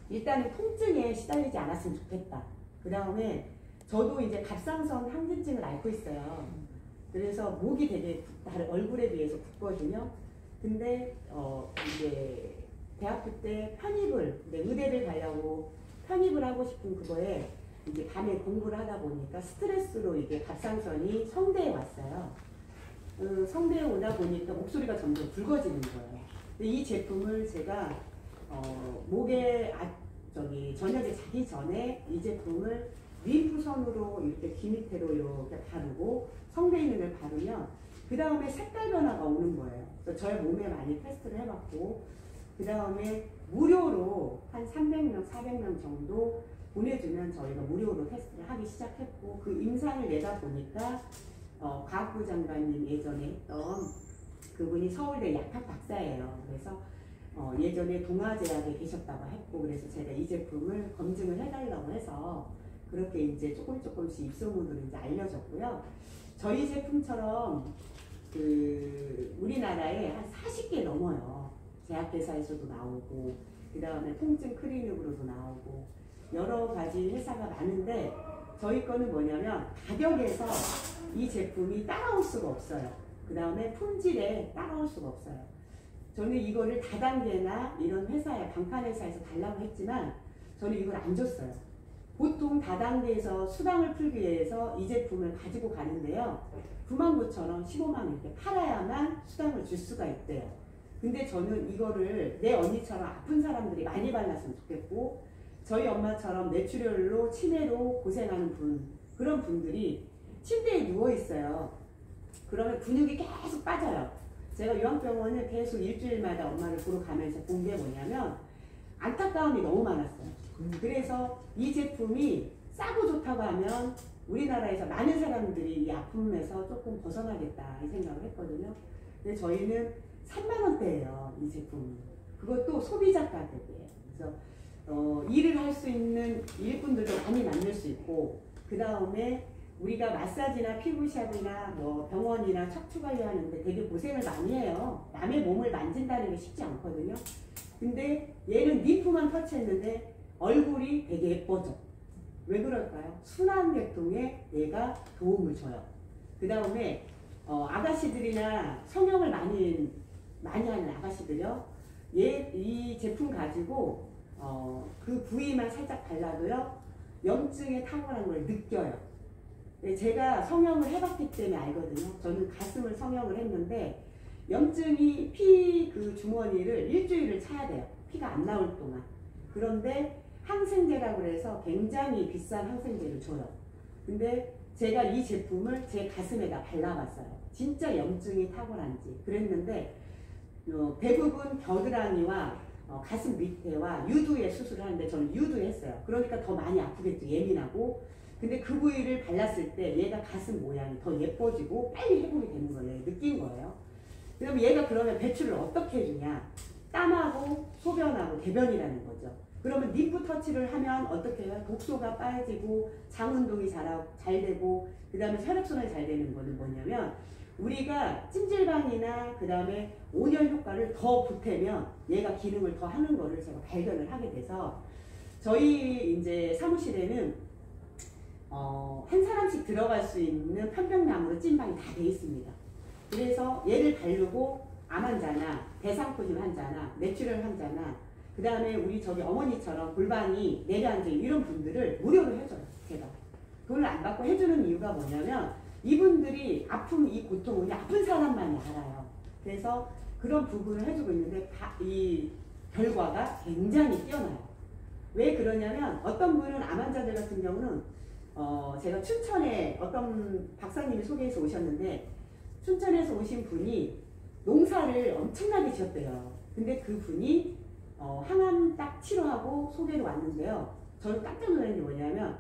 [SPEAKER 4] 일단은 통증에 시달리지 않았으면 좋겠다. 그 다음에 저도 이제 갑상선 항진증을 앓고 있어요. 그래서 목이 되게 얼굴에 비해서 붓거든요. 근데 이제 대학교 때 편입을 의대를 가려고 편입을 하고 싶은 그거에 이제 밤에 공부를 하다 보니까 스트레스로 이게 갑상선이 성대에 왔어요. 성대에 오다 보니까 목소리가 점점 굵어지는 거예요. 근데 이 제품을 제가 목에 저녁에 자기 전에 이 제품을 림프선으로 이렇게 귀 밑으로 이렇게 바르고 성대에 있는 걸 바르면 그 다음에 색깔 변화가 오는 거예요. 그래서 저의 몸에 많이 테스트를 해봤고 그 다음에 무료로 한 300명, 400명 정도 보내주면 저희가 무료로 테스트를 하기 시작했고 그 임상을 내다 보니까 과학부 장관님 예전에 했던 그분이 서울대 약학 박사예요. 그래서 예전에 동아제약에 계셨다고 했고 그래서 제가 이 제품을 검증을 해달라고 해서 그렇게 이제 조금씩 입소문으로 이제 알려졌고요. 저희 제품처럼 그 우리나라에 한 40개 넘어요. 제약회사에서도 나오고 그 다음에 통증 클리닉으로도 나오고 여러 가지 회사가 많은데 저희 거는 뭐냐면 가격에서 이 제품이 따라올 수가 없어요. 그 다음에 품질에 따라올 수가 없어요. 저는 이거를 다단계나 이런 회사에 방판회사에서 달라고 했지만 저는 이걸 안 줬어요. 보통 다단계에서 수당을 풀기 위해서 이 제품을 가지고 가는데요. 99,000원, 150,000원 이렇게 팔아야만 수당을 줄 수가 있대요. 근데 저는 이거를 내 언니처럼 아픈 사람들이 많이 발랐으면 좋겠고 저희 엄마처럼 뇌출혈로 치매로 고생하는 그런 분들이 침대에 누워 있어요. 그러면 근육이 계속 빠져요. 제가 요양병원을 계속 일주일마다 엄마를 보러 가면서 본 게 뭐냐면 안타까움이 너무 많았어요. 그래서 이 제품이 싸고 좋다고 하면 우리나라에서 많은 사람들이 이 아픔에서 조금 벗어나겠다 이 생각을 했거든요. 근데 저희는 3만원대예요 이 제품이. 그것도 소비자 가격이에요. 그래서 일을 할 수 있는 일꾼들도 많이 만들 수 있고 그 다음에 우리가 마사지나 피부샵이나 뭐 병원이나 척추 관리하는데 되게 고생을 많이 해요. 남의 몸을 만진다는 게 쉽지 않거든요. 근데 얘는 림프만 터치했는데 얼굴이 되게 예뻐져. 왜 그럴까요? 순환계통에 얘가 도움을 줘요. 그 다음에 아가씨들이나 성형을 많이 하는 아가씨들이요. 이 제품 가지고 그 부위만 살짝 발라도요. 염증에 탁월한 걸 느껴요. 제가 성형을 해봤기 때문에 알거든요. 저는 가슴을 성형을 했는데 염증이 피 그 주머니를 일주일을 차야 돼요. 피가 안 나올 동안. 그런데 항생제라고 해서 굉장히 비싼 항생제를 줘요. 근데 제가 이 제품을 제 가슴에다 발라봤어요. 진짜 염증이 탁월한지 그랬는데 대부분 겨드랑이와 가슴 밑에와 유두에 수술을 하는데 저는 유두에 했어요. 그러니까 더 많이 아프겠죠. 예민하고. 근데 그 부위를 발랐을 때 얘가 가슴 모양이 더 예뻐지고 빨리 회복이 되는 거예요. 느낀 거예요. 그럼 얘가 그러면 배출을 어떻게 해주냐. 땀하고 소변하고 대변이라는 거죠. 그러면 림프 터치를 하면 어떻게 해요? 독소가 빠지고 장 운동이 잘 되고 그 다음에 혈액순환이 잘 되는 거는 뭐냐면 우리가 찜질방이나 그 다음에 온열 효과를 더 보태면 얘가 기능을 더 하는 거를 제가 발견을 하게 돼서 저희 이제 사무실에는 한 사람씩 들어갈 수 있는 편백나무로 찜방이 다 돼 있습니다. 그래서 얘를 바르고 암 환자나 대상포진 환자나 뇌출혈 환자나 그 다음에 우리 저기 어머니처럼 골반이 내려앉아 이런 분들을 무료로 해줘요. 제가 돈을 안 받고 해주는 이유가 뭐냐면 이분들이 아픈 이 고통은 아픈 사람만이 알아요. 그래서 그런 부분을 해주고 있는데 이 결과가 굉장히 뛰어나요. 왜 그러냐면 어떤 분은 암 환자들 같은 경우는 제가 춘천에 어떤 박사님이 소개해서 오셨는데 춘천에서 오신 분이 농사를 엄청나게 지었대요. 근데 그 분이 항암 딱 치료하고 소개로 왔는데요. 저는 깜짝 놀란 게 뭐냐면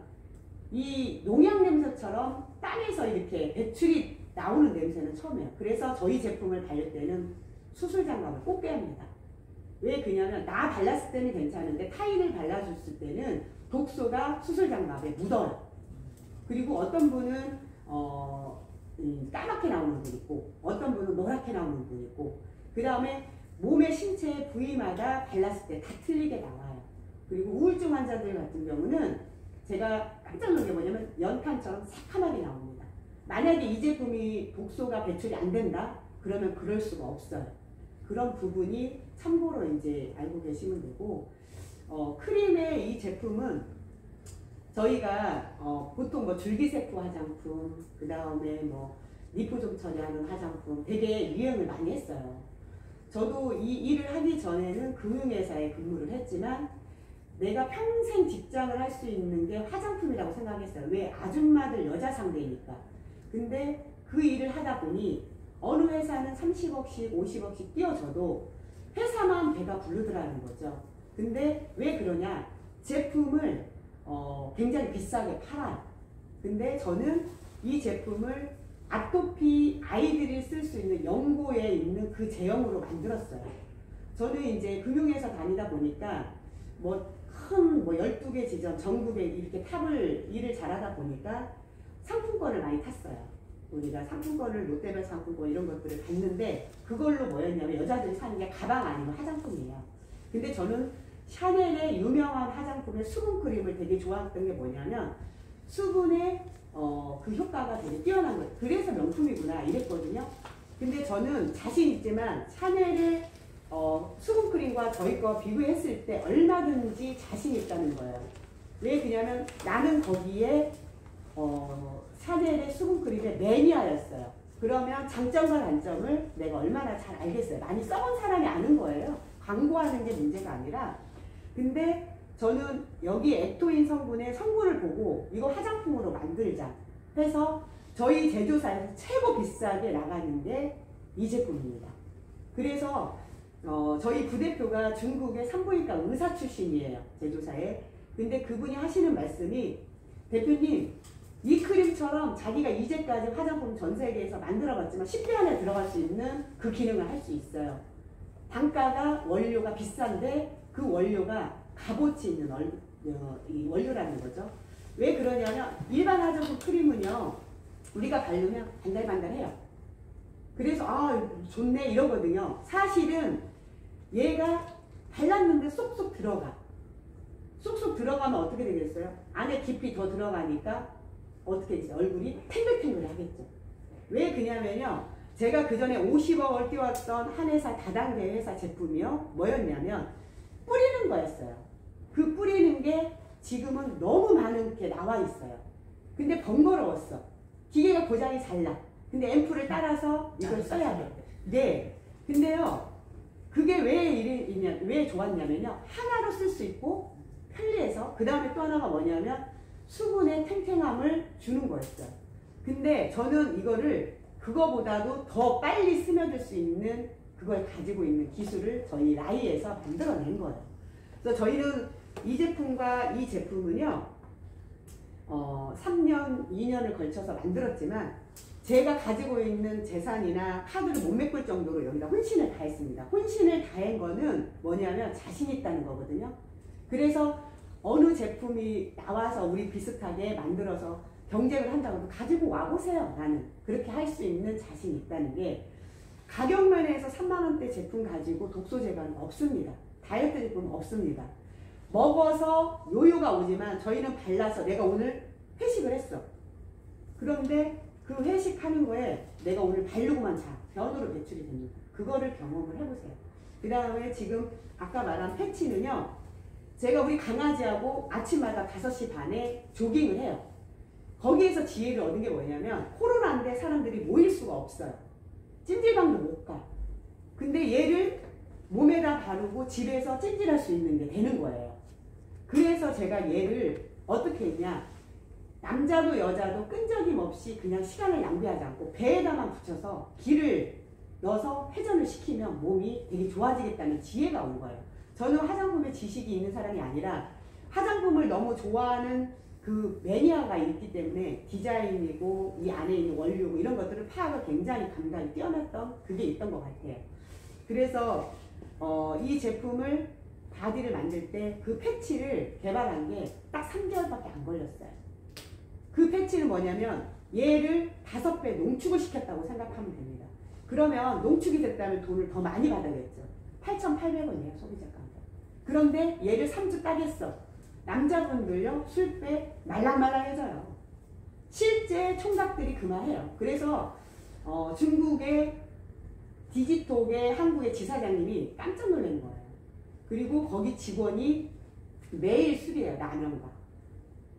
[SPEAKER 4] 이 농약 냄새처럼 땀에서 이렇게 배출이 나오는 냄새는 처음이에요. 그래서 저희 제품을 바를 때는 수술 장갑을 꼭 빼야 합니다. 왜 그러냐면 나 발랐을 때는 괜찮은데 타인을 발라줬을 때는 독소가 수술 장갑에 묻어요. 그리고 어떤 분은 까맣게 나오는 분 있고 어떤 분은 노랗게 나오는 분 있고 그 다음에 몸의 신체 부위마다 발랐을 때 다 틀리게 나와요. 그리고 우울증 환자들 같은 경우는 제가 깜짝 놀란 게 뭐냐면 연탄처럼 새카맣게 나옵니다. 만약에 이 제품이 독소가 배출이 안 된다? 그러면 그럴 수가 없어요. 그런 부분이 참고로 이제 알고 계시면 되고 크림의 이 제품은 저희가 보통 뭐 줄기세포 화장품 그 다음에 뭐 리포좀 처리하는 화장품 되게 유행을 많이 했어요. 저도 이 일을 하기 전에는 금융회사에 근무를 했지만 내가 평생 직장을 할 수 있는 게 화장품이라고 생각했어요. 왜? 아줌마들 여자 상대니까. 근데 그 일을 하다 보니 어느 회사는 30억씩 50억씩 띄워줘도 회사만 배가 부르더라는 거죠. 근데 왜 그러냐? 제품을 굉장히 비싸게 팔아요. 근데 저는 이 제품을 아토피 아이들이 쓸 수 있는 연고에 있는 그 제형으로 만들었어요. 저는 이제 금융회사 다니다 보니까 큰 12개 지점 전국에 이렇게 일을 잘하다 보니까 상품권을 많이 탔어요. 우리가 상품권을 롯데별 상품권 이런 것들을 갔는데 그걸로 뭐였냐면 여자들이 사는 게 가방 아니면 화장품이에요. 근데 저는 샤넬의 유명한 화장품의 수분 크림을 되게 좋아했던 게 뭐냐면 수분의 그 효과가 되게 뛰어난 거예요. 그래서 명품이구나 이랬거든요. 근데 저는 자신 있지만 샤넬의 수분크림과 저희 거 비교했을 때 얼마든지 자신 있다는 거예요. 왜 그러냐면 나는 거기에 샤넬의 수분크림의 매니아였어요. 그러면 장점과 단점을 내가 얼마나 잘 알겠어요. 많이 써본 사람이 아는 거예요. 광고하는 게 문제가 아니라. 근데 저는 여기 액토인 성분의 성분을 보고 이거 화장품으로 만들자 해서 저희 제조사에서 최고 비싸게 나가는 게 이 제품입니다. 그래서 저희 부대표가 중국의 산부인과 의사 출신이에요. 제조사에. 근데 그분이 하시는 말씀이 대표님 이 크림처럼 자기가 이제까지 화장품 전 세계에서 만들어봤지만 10대 안에 들어갈 수 있는 그 기능을 할 수 있어요. 단가가 원료가 비싼데 그 원료가 값어치 있는 이 원료라는 거죠. 왜 그러냐면 일반 화장품 크림은요 우리가 바르면 반달반달해요. 그래서 좋네 이러거든요. 사실은 얘가 발랐는데 쏙쏙 들어가. 쏙쏙 들어가면 어떻게 되겠어요? 안에 깊이 더 들어가니까 어떻게 되죠? 얼굴이 탱글탱글 하겠죠. 왜 그냐면요. 제가 그 전에 50억을 띄웠던 한 회사 다단계 회사 제품이요. 뭐였냐면 뿌리는 거였어요. 그 뿌리는 게 지금은 너무 많은 게 나와 있어요. 근데 번거로웠어. 기계가 고장이 잘 나. 근데 앰플을 따라서 이걸 써야 돼. 네. 근데요. 그게 왜 좋았냐면요. 하나로 쓸 수 있고 편리해서 그 다음에 또 하나가 뭐냐면 수분의 탱탱함을 주는 거였어요. 근데 저는 이거를 그거보다도 더 빨리 스며들 수 있는 그걸 가지고 있는 기술을 저희 라이에서 만들어낸 거예요. 그래서 저희는 이 제품과 이 제품은요 3년, 2년을 걸쳐서 만들었지만 제가 가지고 있는 재산이나 카드를 못 메꿀 정도로 여기다 혼신을 다했습니다. 혼신을 다한 거는 뭐냐면 자신 있다는 거거든요. 그래서 어느 제품이 나와서 우리 비슷하게 만들어서 경쟁을 한다고 가지고 와보세요. 나는 그렇게 할 수 있는 자신이 있다는 게 가격 면에서 3만원대 제품 가지고 독소 제거는 없습니다. 다이어트 제품은 없습니다. 먹어서 요요가 오지만 저희는 발라서 내가 오늘 회식을 했어. 그런데 그 회식하는 거에 내가 오늘 바르고만 자. 변으로 배출이 됩니다. 그거를 경험을 해보세요. 그 다음에 지금 아까 말한 패치는요. 제가 우리 강아지하고 아침마다 5시 반에 조깅을 해요. 거기에서 지혜를 얻은 게 뭐냐면 코로나인데 사람들이 모일 수가 없어요. 찜질방도 못 가. 근데 얘를 몸에다 바르고 집에서 찜질할 수 있는 게 되는 거예요. 그래서 제가 얘를 어떻게 했냐. 남자도 여자도 끈적임 없이 그냥 시간을 낭비하지 않고 배에다만 붙여서 기를 넣어서 회전을 시키면 몸이 되게 좋아지겠다는 지혜가 온 거예요. 저는 화장품에 지식이 있는 사람이 아니라 화장품을 너무 좋아하는 그 매니아가 있기 때문에 디자인이고 이 안에 있는 원료고 이런 것들을 파악을 굉장히 감각이 뛰어났던 그게 있던 것 같아요. 그래서 이 제품을 바디를 만들 때 그 패치를 개발한 게 딱 3개월밖에 안 걸렸어요. 그 패치는 뭐냐면 얘를 5배 농축을 시켰다고 생각하면 됩니다. 그러면 농축이 됐다면 돈을 더 많이 받아야겠죠. 8,800원이에요 소비자 가격. 그런데 얘를 3주 따겠어. 남자분들요 술배 말랑말랑해져요. 실제 총각들이 그 말해요. 그래서 중국의 디지톡의 한국의 지사장님이 깜짝 놀란 거예요. 그리고 거기 직원이 매일 술이에요. 라면과.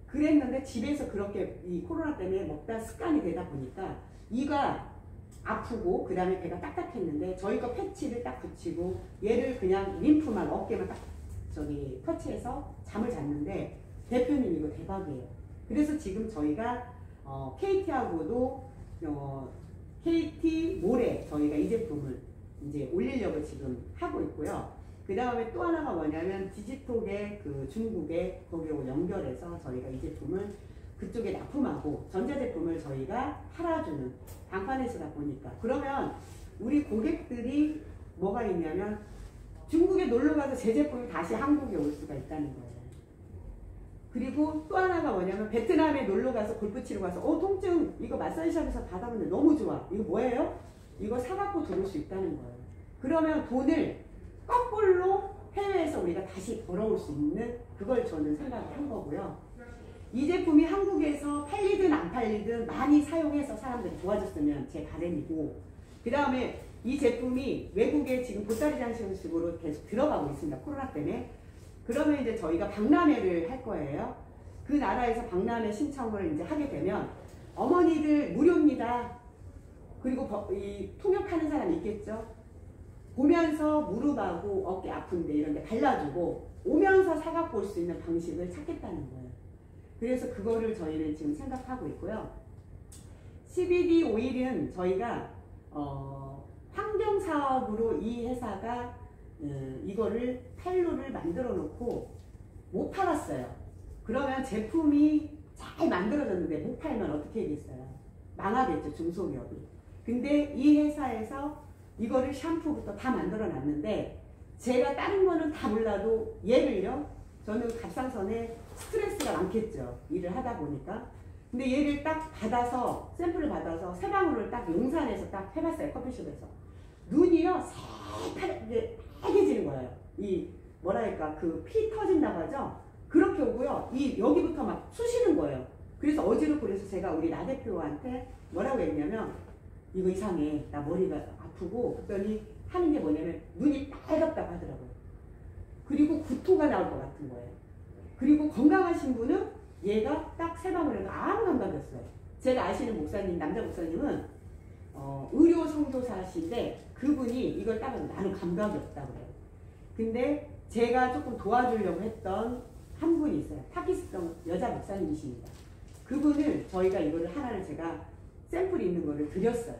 [SPEAKER 4] 그랬는데 집에서 그렇게 이 코로나 때문에 먹다 습관이 되다 보니까 이가 아프고 그 다음에 배가 딱딱했는데 저희 거 패치를 딱 붙이고 얘를 그냥 림프만 어깨만 딱 터치해서 잠을 잤는데 대표님 이거 대박이에요. 그래서 지금 저희가 KT하고도 KT 몰에 저희가 이 제품을 이제 올리려고 지금 하고 있고요. 그 다음에 또 하나가 뭐냐면 디지톡의 그 중국의 거기로 연결해서 저희가 이 제품을 그쪽에 납품하고 전자제품을 저희가 팔아주는 방판회사다 보니까 그러면 우리 고객들이 뭐가 있냐면 중국에 놀러가서 제 제품이 다시 한국에 올 수가 있다는 거예요. 그리고 또 하나가 뭐냐면 베트남에 놀러가서 골프 치러 가서 통증 이거 마사지샵에서 받아봤는데 너무 좋아. 이거 뭐예요? 이거 사갖고 들어올 수 있다는 거예요. 그러면 돈을 거꾸로 해외에서 우리가 다시 벌어올 수 있는 그걸 저는 생각을 한 거고요. 이 제품이 한국에서 팔리든 안 팔리든 많이 사용해서 사람들이 좋아졌으면 제 바람이고 그 다음에 이 제품이 외국에 지금 보따리 장식으로 계속 들어가고 있습니다. 코로나 때문에. 그러면 이제 저희가 박람회를 할 거예요. 그 나라에서 박람회 신청을 이제 하게 되면 어머니들 무료입니다. 그리고 이 통역하는 사람이 있겠죠. 보면서 무릎하고 어깨 아픈데 이런 데 발라주고 오면서 사갖고 올 수 있는 방식을 찾겠다는 거예요. 그래서 그거를 저희는 지금 생각하고 있고요. CBD 오일은 저희가 환경사업으로 이 회사가 이거를 탄로를 만들어 놓고 못 팔았어요. 그러면 제품이 잘 만들어졌는데 못 팔면 어떻게 되겠어요? 망하겠죠, 중소기업이. 근데 이 회사에서 이거를 샴푸부터 다 만들어 놨는데 제가 다른 거는 다 몰라도 얘를요, 저는 갑상선에 스트레스가 많겠죠, 일을 하다 보니까. 근데 얘를 딱 받아서 샘플을 받아서 세 방울을 딱 용산에서 딱 해봤어요. 커피숍에서. 눈이요 새파랗게 빨개지는 거예요. 이 뭐랄까 그 피 터진다고 하죠. 그렇게 오고요. 이 여기부터 막 쑤시는 거예요. 그래서 어지럽고 그래서 제가 우리 나 대표한테 뭐라고 했냐면 이거 이상해. 나 머리가 아프고 그랬더니 하는 게 뭐냐면 눈이 빨갛다고 하더라고요. 그리고 구토가 나올 것 같은 거예요. 그리고 건강하신 분은 얘가 딱 세 방울에도 아무 감각이 없어요. 제가 아시는 목사님, 남자 목사님은 의료 선교사신데 그분이 이걸 따면 나는 감각이 없다고 그래요. 근데 제가 조금 도와주려고 했던 한 분이 있어요. 파키스탄 여자 목사님이십니다. 그분을 저희가 이거를 하나를 제가 샘플이 있는 거를 드렸어요.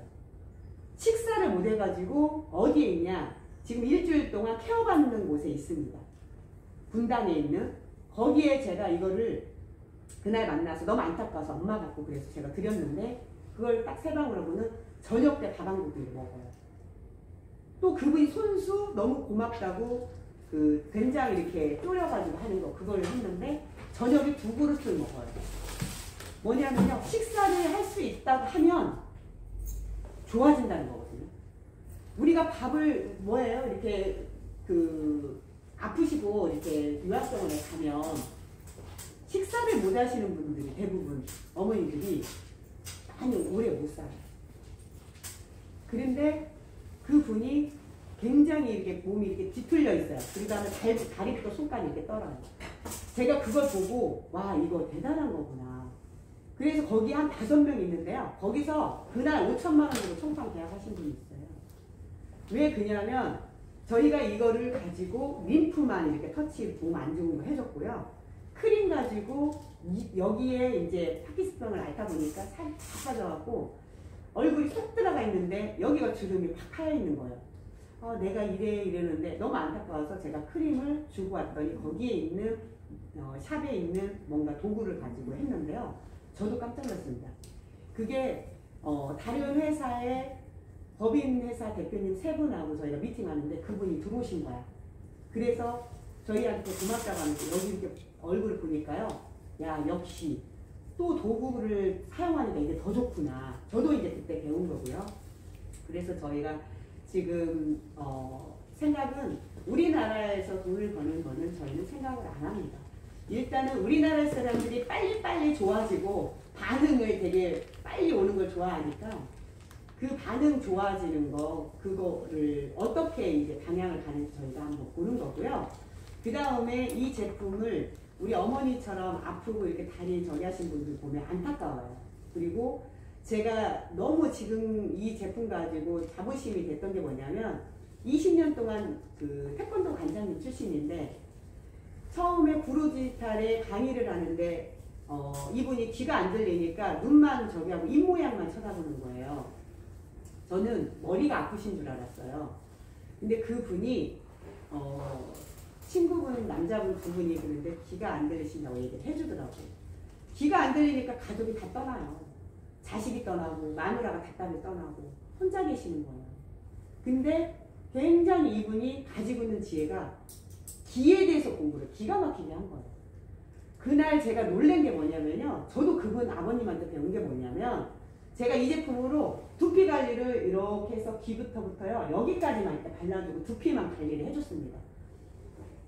[SPEAKER 4] 식사를 못 해가지고 어디에 있냐? 지금 일주일 동안 케어받는 곳에 있습니다. 분당에 있는 거기에 제가 이거를 그날 만나서 너무 안타까워서 엄마 갖고 그래서 제가 드렸는데 그걸 딱 세 방울하고는 저녁 때 밥 한 공기를 먹어요. 또 그분이 손수 너무 고맙다고 그 된장 이렇게 졸여가지고 하는 거 그걸 했는데 저녁에 2그릇을 먹어요. 뭐냐면요, 식사를 할 수 있다고 하면 좋아진다는 거거든요. 우리가 밥을 뭐예요? 이렇게 그 아프시고 이렇게 요양병원에 가면 식사를 못 하시는 분들이 대부분 어머니들이 많이 오래 못 살아요. 그런데 그 분이 굉장히 이렇게 몸이 이렇게 뒤틀려 있어요. 그 다음에 다리부터 손까지 이렇게 떨어요. 제가 그걸 보고 와 이거 대단한 거구나. 그래서 거기 한 5명 있는데요. 거기서 그날 5천만 원 주고 청판 계약하신 분이 있어요. 왜 그냐면 저희가 이거를 가지고 림프만 이렇게 터치 몸 안 좋은 거 해줬고요. 크림 가지고 여기에 이제 파키스탄을 앓다 보니까 살이 다 빠져갖고 얼굴이 쏙 들어가 있는데 여기가 주름이 확 파여 있는 거예요. 내가 이러는데 너무 안타까워서 제가 크림을 주고 왔더니 거기에 있는 샵에 있는 뭔가 도구를 가지고 했는데요. 저도 깜짝 놀랐습니다. 그게 다른 회사의 법인 회사 대표님 3분하고 저희가 미팅하는데 그분이 들어오신 거야. 그래서 저희한테 고맙다고 하면서 여기 이렇게 얼굴을 보니까요. 야 역시 또 도구를 사용하니까 이게 더 좋구나. 저도 이제 그때 배운 거고요. 그래서 저희가 지금 생각은 우리나라에서 돈을 버는 거는 저희는 생각을 안 합니다. 일단은 우리나라 사람들이 빨리빨리 좋아지고 반응을 되게 빨리 오는 걸 좋아하니까 그 반응 좋아지는 거 그거를 어떻게 이제 방향을 가는지 저희가 한번 보는 거고요. 그 다음에 이 제품을 우리 어머니처럼 아프고 이렇게 다리 저리 하신 분들 보면 안타까워요. 그리고 제가 너무 지금 이 제품 가지고 자부심이 됐던 게 뭐냐면 20년 동안 그 태권도 관장님 출신인데 처음에 구루디지털에 강의를 하는데 이분이 귀가 안 들리니까 눈만 저기 하고 입 모양만 쳐다보는 거예요. 저는 머리가 아프신 줄 알았어요. 근데 그분이 친구분 남자분 2분이 그런데 귀가 안 들리신다고 얘기를 해주더라고요. 귀가 안 들리니까 가족이 다 떠나요. 자식이 떠나고 마누라가 답답해 떠나고 혼자 계시는 거예요. 근데 굉장히 이분이 가지고 있는 지혜가 귀에 대해서 공부를 기가 막히게 한 거예요. 그날 제가 놀란 게 뭐냐면요. 저도 그분 아버님한테 배운 게 뭐냐면 제가 이 제품으로 두피 관리를 이렇게 해서 귀부터부터요. 여기까지만 이렇게 발라주고 두피만 관리를 해줬습니다.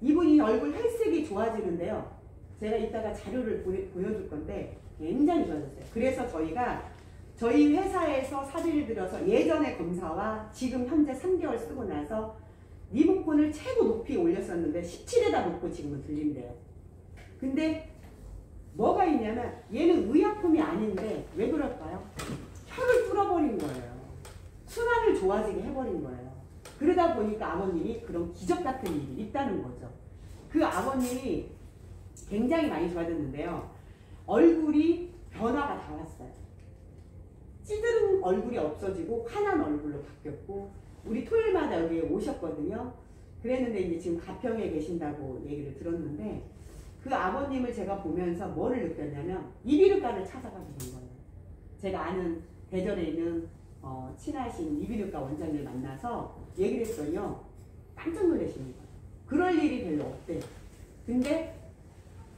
[SPEAKER 4] 이분이 얼굴 혈색이 좋아지는데요. 제가 이따가 자료를 보여줄 건데 굉장히 좋아졌어요. 그래서 저희가 저희 회사에서 사비를 들여서 예전의 검사와 지금 현재 3개월 쓰고 나서 리모컨을 최고 높이 올렸었는데 17에다 놓고 지금은 들린대요. 근데 뭐가 있냐면 얘는 의약품이 아닌데 왜 그럴까요? 혀를 뚫어버린 거예요. 순환을 좋아지게 해버린 거예요. 그러다 보니까 아버님이 그런 기적 같은 일이 있다는 거죠. 그 아버님이 굉장히 많이 좋아졌는데요. 얼굴이 변화가 다 왔어요. 찌든 얼굴이 없어지고 환한 얼굴로 바뀌었고, 우리 토요일마다 여기에 오셨거든요. 그랬는데 이제 지금 가평에 계신다고 얘기를 들었는데, 그 아버님을 제가 보면서 뭐를 느꼈냐면 이비인후과를 찾아가게 된 거예요. 제가 아는 대전에 있는 친하신 이비인후과 원장님 만나서 얘기를 했더니요, 깜짝 놀라시는 거예요. 그럴 일이 별로 없대요. 근데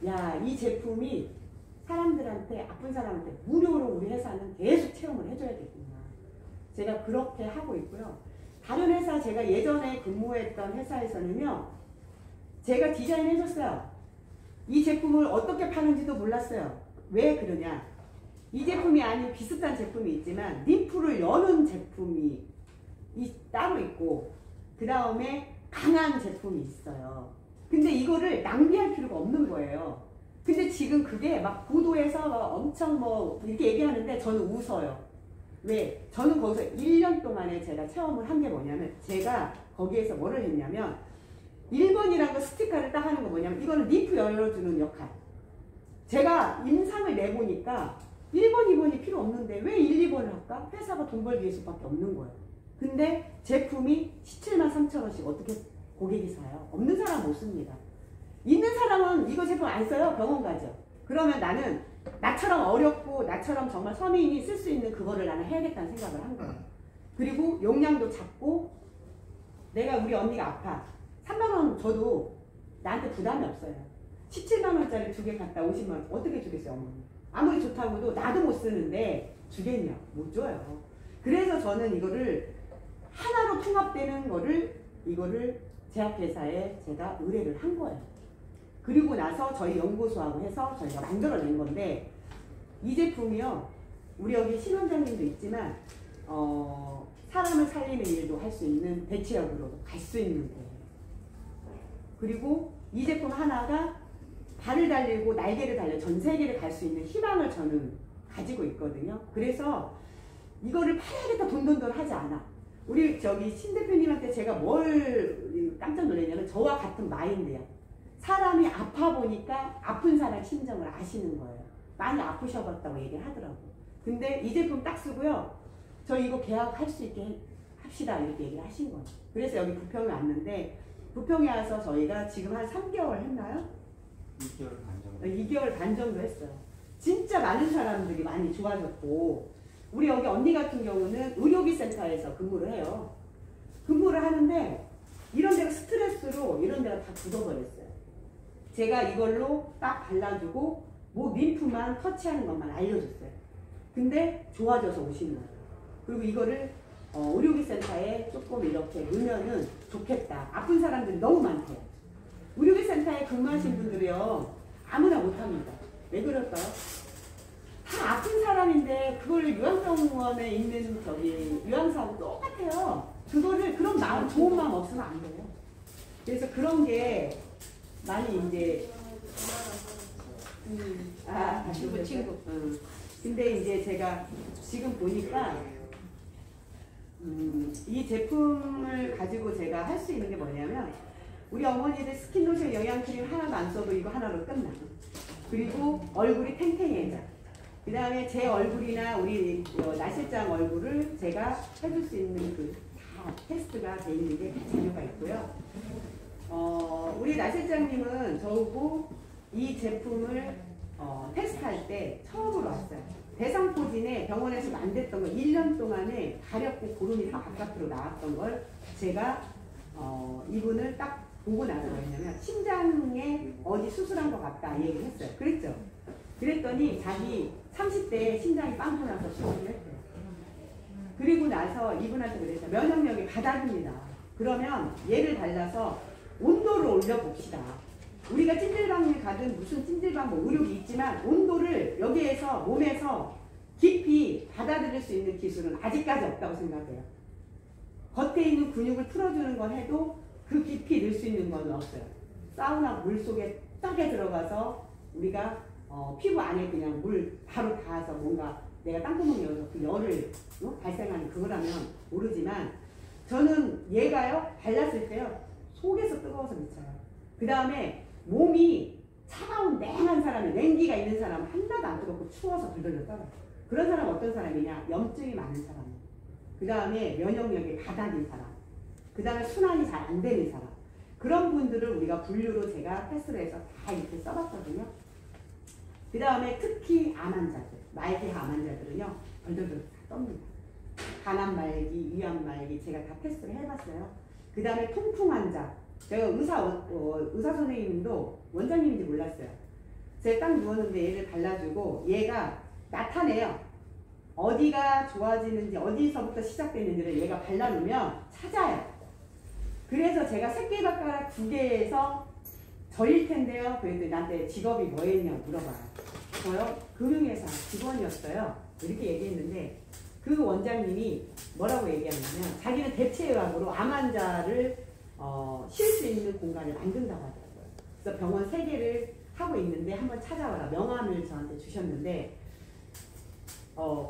[SPEAKER 4] 야, 이 제품이 사람들한테, 아픈 사람한테 무료로 우리 회사는 계속 체험을 해줘야겠구나. 제가 그렇게 하고 있고요. 다른 회사, 제가 예전에 근무했던 회사에서는요, 제가 디자인해줬어요. 이 제품을 어떻게 파는지도 몰랐어요. 왜 그러냐? 이 제품이 아닌 비슷한 제품이 있지만 림프를 여는 제품이 따로 있고, 그 다음에 강한 제품이 있어요. 근데 이거를 낭비할 필요가 없는 거예요. 근데 지금 그게 막 보도에서 막 엄청 뭐 이렇게 얘기하는데 저는 웃어요. 왜? 저는 거기서 1년 동안에 제가 체험을 한 게 뭐냐면, 제가 거기에서 뭐를 했냐면 1번이라고 스티커를 딱 하는 거 뭐냐면, 이거는 림프 열어주는 역할. 제가 임상을 내보니까 1번, 2번이 필요 없는데 왜 1, 2번을 할까? 회사가 돈 벌기 위해서밖에 없는 거예요. 근데 제품이 17만 3천 원씩 어떻게 고객이 사요? 없는 사람 못 씁니다. 있는 사람은 이거 제품 안 써요? 병원 가죠. 그러면 나는 나처럼 어렵고 나처럼 정말 서민이 쓸 수 있는 그거를 나는 해야겠다는 생각을 한 거예요. 그리고 용량도 작고, 내가 우리 언니가 아파. 3만 원 줘도 나한테 부담이 없어요. 17만 원짜리 2개 갖다 50만 원 어떻게 주겠어요, 어머니? 아무리 좋다고도 나도 못 쓰는데 주겠냐? 못 줘요. 그래서 저는 이거를 하나로 통합되는 거를, 이거를 제약회사에 제가 의뢰를 한 거예요. 그리고 나서 저희 연구소하고 해서 저희가 만들어낸 건데, 이 제품이요, 우리 여기 신원장님도 있지만 사람을 살리는 일도 할 수 있는 대체역으로 갈 수 있는 거예요. 그리고 이 제품 하나가 발을 달리고 날개를 달려 전 세계를 갈 수 있는 희망을 저는 가지고 있거든요. 그래서 이거를 팔아야겠다 돈돈돈 하지 않아. 우리 저기 신 대표님한테 제가 뭘 깜짝 놀랐냐면, 저와 같은 마인드야. 사람이 아파 보니까 아픈 사람 심정을 아시는 거예요. 많이 아프셔봤다고 얘기를 하더라고. 근데 이 제품 딱 쓰고요, 저 이거 계약할 수 있게 합시다 이렇게 얘기를 하신 거예요. 그래서 여기 부평에 왔는데, 부평에 와서 저희가 지금 한 3개월 했나요?
[SPEAKER 1] 2개월 반 정도.
[SPEAKER 4] 2개월 반 정도 했어요. 진짜 많은 사람들이 많이 좋아졌고, 우리 여기 언니 같은 경우는 의료기센터에서 근무를 해요. 근무를 하는데 이런 데가 스트레스로 이런 데가 다 굳어버렸어요. 제가 이걸로 딱 발라주고 뭐 림프만 터치하는 것만 알려줬어요. 근데 좋아져서 오시는 거예요. 그리고 이거를 의료기센터에 조금 이렇게 넣으면은 좋겠다. 아픈 사람들이 너무 많대요. 의료기센터에 근무하신 분들이요, 아무나 못합니다. 왜 그럴까요? 다 아픈 사람인데 그걸 요양병원에 있는 저기 요양사하고 똑같아요. 그거를 그런 마음, 좋은 마음 없으면 안 돼요. 그래서 그런 게 많이 이제 친구. 근데 이제 제가 지금 보니까 이 제품을 가지고 제가 할 수 있는 게 뭐냐면, 우리 어머니들 스킨로션 영양크림 하나도 안 써도 이거 하나로 끝나. 그리고 얼굴이 탱탱해져. 그 다음에 제 얼굴이나 우리 나실장 얼굴을 제가 해줄 수 있는 그 다 테스트가 돼 있는 게 자료가 있고요. 우리 나실장님은 저하고 이 제품을 테스트할 때 처음으로 왔어요. 대상포진에 병원에서 안 됐던 거 1년 동안에 가렵고 고름이 다 바깥으로 나왔던 걸 제가 이분을 딱 보고 나서 뭐였냐면, 심장에 어디 수술한 것 같다 얘기를 했어요. 그랬죠? 그랬더니 자기 30대에 심장이 빵꾸 나서 수술을 했대요. 그리고 나서 이분한테 그랬어요. 면역력이 바닥입니다. 그러면 얘를 발라서 온도를 올려봅시다. 우리가 찜질방에 가든 무슨 찜질방 뭐 의료기 있지만 온도를 여기에서 몸에서 깊이 받아들일 수 있는 기술은 아직까지 없다고 생각해요. 겉에 있는 근육을 풀어주는 건 해도 그 깊이 넣을 수 있는 건 없어요. 사우나 물 속에 떡에 들어가서 우리가 피부 안에 그냥 물 바로 닿아서 뭔가 내가 땅구멍 열어서 그 열을 발생하는 그거라면 모르지만 저는 얘가요 발랐을 때요 속에서 뜨거워서 미쳐요. 그 다음에 몸이 차가운 냉한 사람이 냉기가 있는 사람은 하나도 안 뜨겁고 추워서 덜덜덜 떨어요. 그런 사람은 어떤 사람이냐? 염증이 많은 사람이에요. 그 다음에 면역력이 바닥인 사람, 그 다음에 순환이 잘 안 되는 사람, 그런 분들을 우리가 분류로 제가 테스트를 해서 다 이렇게 써봤거든요. 그 다음에 특히 암 환자들, 말기암 환자들은요 덜덜덜 다 떱니다. 간암 말기, 위암 말기 제가 다 테스트를 해봤어요. 그 다음에 통풍 환자, 제가 의사 선생님도 원장님인지 몰랐어요. 제가 딱 누웠는데 얘를 발라주고 얘가 나타내요. 어디가 좋아지는지 어디서부터 시작되는지를 얘가 발라놓으면 찾아요. 그래서 제가 새끼발가락 2개에서 저일 텐데요. 그랬더니 나한테 직업이 뭐였냐고 물어봐요. 저요? 금융회사 직원이었어요. 이렇게 얘기했는데 그 원장님이 뭐라고 얘기하냐면 자기는 대체의학으로 암 환자를 쉴 수 있는 공간을 만든다고 하더라고요. 그래서 병원 3개를 하고 있는데 한번 찾아와라 명함을 저한테 주셨는데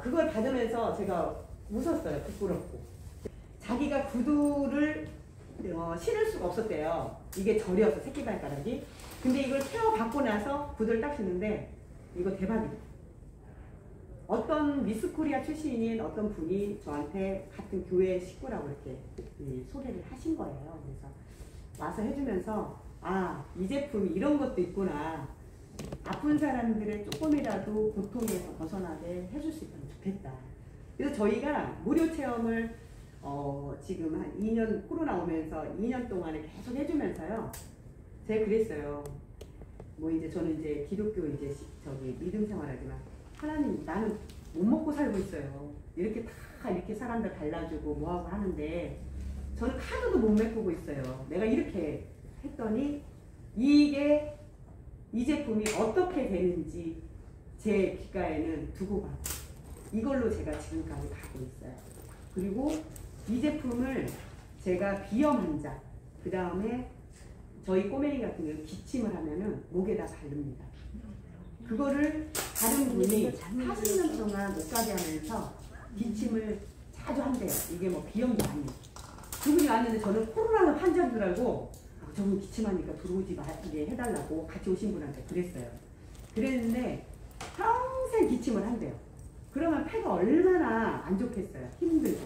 [SPEAKER 4] 그걸 받으면서 제가 웃었어요. 부끄럽고. 자기가 구두를 신을 수가 없었대요. 이게 저려서 새끼발가락이. 근데 이걸 케어 받고 나서 구두를 딱 신는데 이거 대박이다. 어떤 미스코리아 출신인 어떤 분이 저한테 같은 교회 식구라고 이렇게 소개를 하신 거예요. 그래서 와서 해주면서 아, 이 제품이 이런 것도 있구나. 아픈 사람들의 조금이라도 고통에서 벗어나게 해줄 수 있다면 좋겠다. 그래서 저희가 무료 체험을 지금 한 2년 코로나 오면서 2년 동안에 계속 해주면서요. 제가 그랬어요. 뭐 이제 저는 이제 기독교 이제 믿음 생활하지만 하나님 나는 못 먹고 살고 있어요. 이렇게 다 이렇게 사람들 발라주고 뭐하고 하는데 저는 카드도 못 메꾸고 있어요. 내가 이렇게 했더니 이게 이 제품이 어떻게 되는지 제 귓가에는 두고 가고 이걸로 제가 지금까지 가고 있어요. 그리고 이 제품을 제가 비염 환자 그 다음에 저희 꼬맹이 같은 경우는 기침을 하면은 목에다 바릅니다. 그거를 다른 분이 40년 동안 못 가게 하면서 기침을 자주 한대요. 이게 뭐 비염도 아니에요. 그분이 왔는데 저는 코로나 환자인 줄 알고 저분 기침하니까 들어오지 말게 해달라고 같이 오신 분한테 그랬어요. 그랬는데 평생 기침을 한대요. 그러면 폐가 얼마나 안 좋겠어요. 힘들고.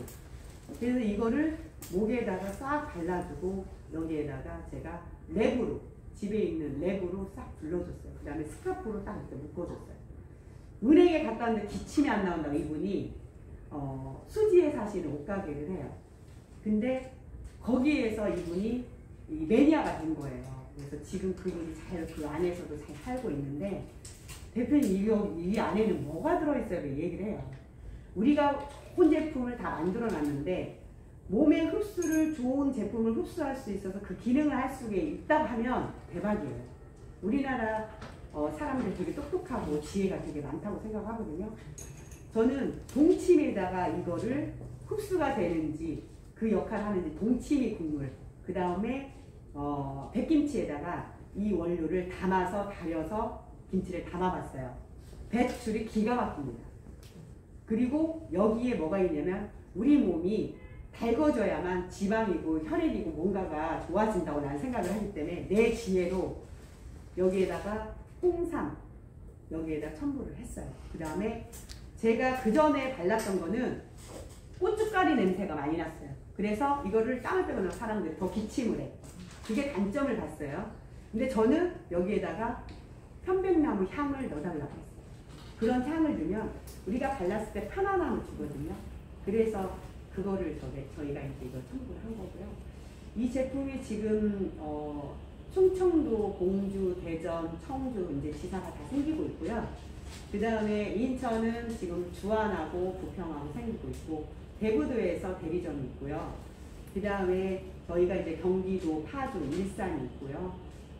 [SPEAKER 4] 그래서 이거를 목에다가 싹 발라주고 여기에다가 제가 랩으로 집에 있는 랩으로 싹 둘러줬어요. 그 다음에 스카프로 딱 이렇게 묶어줬어요. 은행에 갔다 왔는데 기침이 안 나온다고 이분이 수지에 사시는 옷가게를 해요. 근데 거기에서 이분이 이 매니아가 된 거예요. 그래서 지금 그분이 잘 그 안에서도 잘 살고 있는데 대표님 이 안에는 뭐가 들어있어요? 얘기를 해요. 우리가 좋은 제품을 다 만들어 놨는데 몸의 흡수를 좋은 제품을 흡수할 수 있어서 그 기능을 할 수 있다고 하면 대박이에요. 우리나라 사람들 되게 똑똑하고 지혜가 되게 많다고 생각하거든요. 저는 동치미에다가 이거를 흡수가 되는지 그 역할을 하는지 동치미 국물 그 다음에 백김치에다가 이 원료를 담아서 달여서 김치를 담아봤어요. 배출이 기가 막힙니다. 그리고 여기에 뭐가 있냐면 우리 몸이 달궈져야만 지방이고 혈액이고 뭔가가 좋아진다고 나는 생각을 하기 때문에 내 지혜로 여기에다가 홍삼 여기에다 첨부를 했어요. 그 다음에 제가 그 전에 발랐던 거는 고춧가루 냄새가 많이 났어요. 그래서 이거를 땀을 빼거나 사람들이 더 기침을 해. 그게 단점을 봤어요. 근데 저는 여기에다가 편백나무 향을 넣어달라고 했어요. 그런 향을 넣으면 우리가 발랐을 때 편안함을 주거든요. 그래서 그거를 저희가 이제 이걸 첨부를 한 거고요. 이 제품이 지금 충청도, 공주, 대전, 청주 이제 지사가 다 생기고 있고요. 그 다음에 인천은 지금 주안하고 부평하고 생기고 있고 대구도에서 대리점이 있고요. 그 다음에 저희가 이제 경기도, 파주, 일산이 있고요.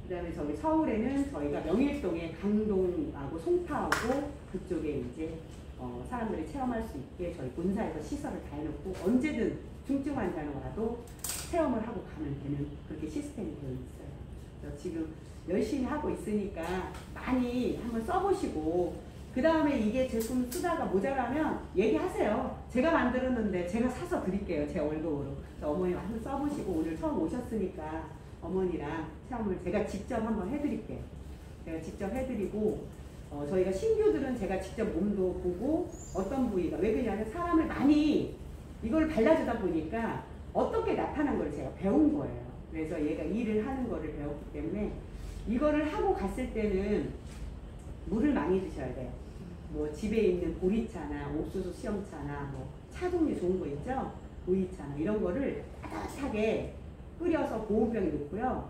[SPEAKER 4] 그 다음에 저기 서울에는 저희가 명일동에 강동하고 송파하고 그쪽에 이제 사람들이 체험할 수 있게 저희 본사에서 시설을 다 해놓고 언제든 중증 환자는 와도 체험을 하고 가면 되는 그렇게 시스템이 되어 있어요. 그래서 지금 열심히 하고 있으니까 많이 한번 써보시고 그 다음에 이게 제품 쓰다가 모자라면 얘기하세요. 제가 만들었는데 제가 사서 드릴게요. 제 월급으로. 그래서 어머니 한번 써보시고 오늘 처음 오셨으니까 어머니랑 체험을 제가 직접 한번 해드릴게요. 제가 직접 해드리고 저희가 신규들은 제가 직접 몸도 보고 어떤 부위가 왜 그러냐면 사람을 많이 이걸 발라주다 보니까 어떻게 나타난 걸 제가 배운 거예요. 그래서 얘가 일을 하는 거를 배웠기 때문에 이거를 하고 갔을 때는 물을 많이 드셔야 돼요. 뭐 집에 있는 보리차나 옥수수 시험차나 뭐 차 종류 좋은 거 있죠? 보리차나 이런 거를 따뜻하게 끓여서 보온병에 넣고요.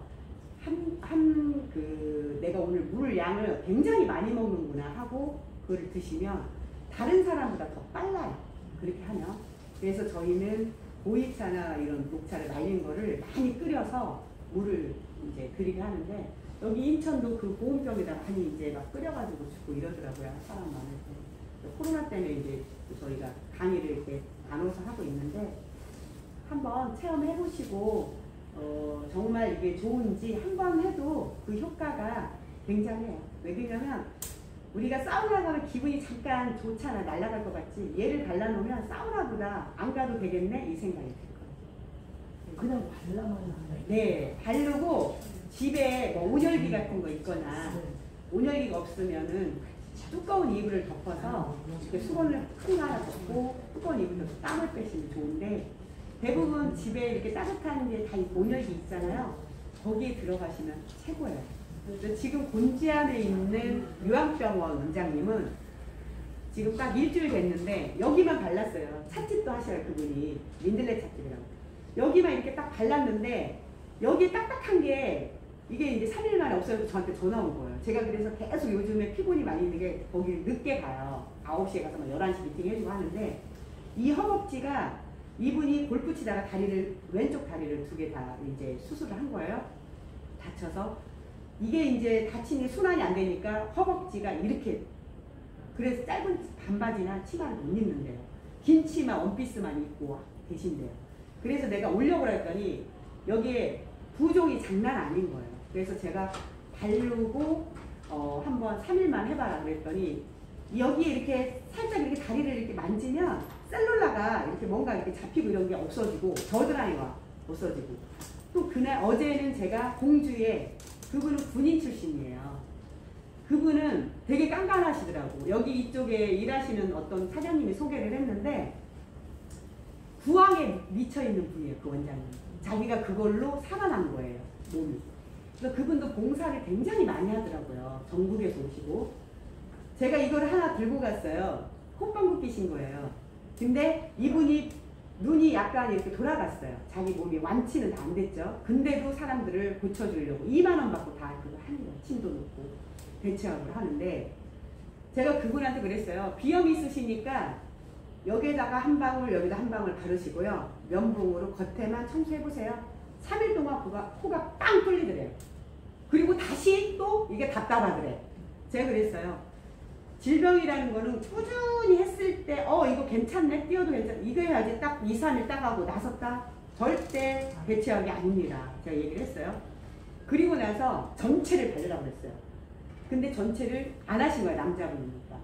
[SPEAKER 4] 내가 오늘 물 양을 굉장히 많이 먹는구나 하고 그걸 드시면 다른 사람보다 더 빨라요. 그렇게 하면. 그래서 저희는 보이차나 이런 녹차를 말린 거를 많이 끓여서 물을 이제 드리게 하는데 여기 인천도 그 보온병에다 많이 이제 막 끓여가지고 주고 이러더라고요. 사람 많을 때. 코로나 때문에 이제 저희가 강의를 이렇게 나눠서 하고 있는데 한번 체험해 보시고 정말 이게 좋은지 한번 해도 그 효과가 굉장해요. 왜 그러냐면 우리가 사우나 가면 기분이 잠깐 좋잖아. 날아갈 것 같지. 얘를 발라놓으면 사우나보다 안 가도 되겠네 이 생각이 들 거예요.
[SPEAKER 3] 그냥 발라만 하네.
[SPEAKER 4] 네, 바르고 집에 뭐 온열기 같은 거 있거나 온열기가 없으면은 두꺼운 이불을 덮어서 이렇게 수건을 큰 거 하나 덮고 두꺼운 이불 덮고 땀을 빼시면 좋은데 대부분 집에 이렇게 따뜻한 게 다 온열기 있잖아요. 거기에 들어가시면 최고예요. 그래서 지금 곤지암에 있는 요양병원 원장님은 지금 딱 일주일 됐는데 여기만 발랐어요. 찻집도 하셔요. 그분이 민들레 찻집이라고. 여기만 이렇게 딱 발랐는데 여기 딱딱한 게 이게 이제 3일 만에 없어져서 저한테 전화 온 거예요. 제가 그래서 계속 요즘에 피곤이 많이 있는 게 거기 늦게 가요. 9시에 가서 막 11시 미팅 해주고 하는데 이 허벅지가 이분이 골프 치다가 왼쪽 다리를 2개 다 이제 수술을 한 거예요. 다쳐서. 이게 이제 다친 게 순환이 안 되니까 허벅지가 이렇게 그래서 짧은 반바지나 치마를 못 입는데요. 긴 치마 원피스만 입고 계신대요. 그래서 내가 올려보라 했더니 여기에 부종이 장난 아닌 거예요. 그래서 제가 바르고 한번 3일만 해봐라 그랬더니 여기에 이렇게 살짝 이렇게 다리를 이렇게 만지면 셀룰라가 이렇게 뭔가 이렇게 잡히고 이런 게 없어지고 겨드랑이가 없어지고 또 그날 어제는 제가 공주에 그분은 군인 출신이에요. 그분은 되게 깐깐하시더라고. 여기 이쪽에 일하시는 어떤 사장님이 소개를 했는데 구황에 미쳐있는 분이에요. 그 원장님. 자기가 그걸로 살아난 거예요. 몸이. 그래서 그분도 봉사를 굉장히 많이 하더라고요. 전국에서 오시고. 제가 이걸 하나 들고 갔어요. 콧방귀 끼신 거예요. 근데 이분이 눈이 약간 이렇게 돌아갔어요. 자기 몸이 완치는 다 안 됐죠. 근데도 사람들을 고쳐주려고 2만 원 받고 다 그거 하는 거예요. 침도 넣고 대체학을 하는데 제가 그분한테 그랬어요. 비염 있으시니까 여기에다가 한 방울 여기다 한 방울 바르시고요. 면봉으로 겉에만 청소해보세요. 3일 동안 코가 빵 뚫리더래요. 그리고 다시 또 이게 답답하더래. 제가 그랬어요. 질병이라는 거는 꾸준히 했을 때 이거 괜찮네 뛰어도 괜찮아 이거 해야지 딱 2, 3일 따가고 나섰다 절대 대체약이 아닙니다. 제가 얘기를 했어요. 그리고 나서 전체를 바르라고 했어요. 근데 전체를 안 하신 거예요. 남자분이니까.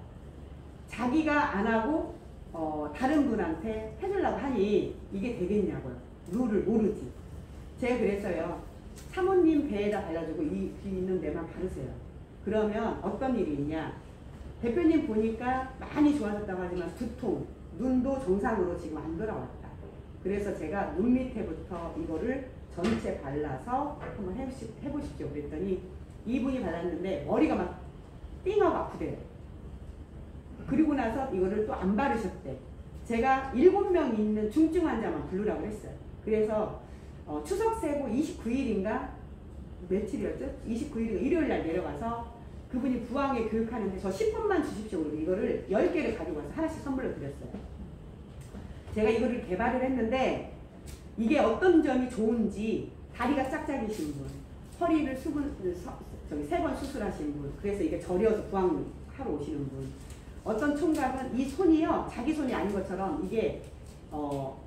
[SPEAKER 4] 자기가 안 하고 다른 분한테 해주려고 하니 이게 되겠냐고요. 룰을 모르지. 제가 그랬어요. 사모님 배에다 발라주고 이 귀 있는 데만 바르세요. 그러면 어떤 일이 있냐. 대표님 보니까 많이 좋아졌다고 하지만 두통, 눈도 정상으로 지금 안 돌아왔다. 그래서 제가 눈 밑에부터 이거를 전체 발라서 한번 해보십시오. 그랬더니 이분이 발랐는데 머리가 막 띵하고 아프대요. 그리고 나서 이거를 또 안 바르셨대. 제가 7명 있는 중증 환자만 부르라고 했어요. 그래서 추석 세고 29일인가 며칠이었죠? 29일인가 일요일날 내려가서 그분이 부항에 교육하는데 저 10분만 주십시오. 그리고 이거를 10개를 가지고 와서 하나씩 선물로 드렸어요. 제가 이거를 개발을 했는데 이게 어떤 점이 좋은지 다리가 짝짝이신 분, 허리를 3번 수술하신 분, 그래서 이게 저려서 부항하러 오시는 분, 어떤 총각은 이 손이요 자기 손이 아닌 것처럼 이게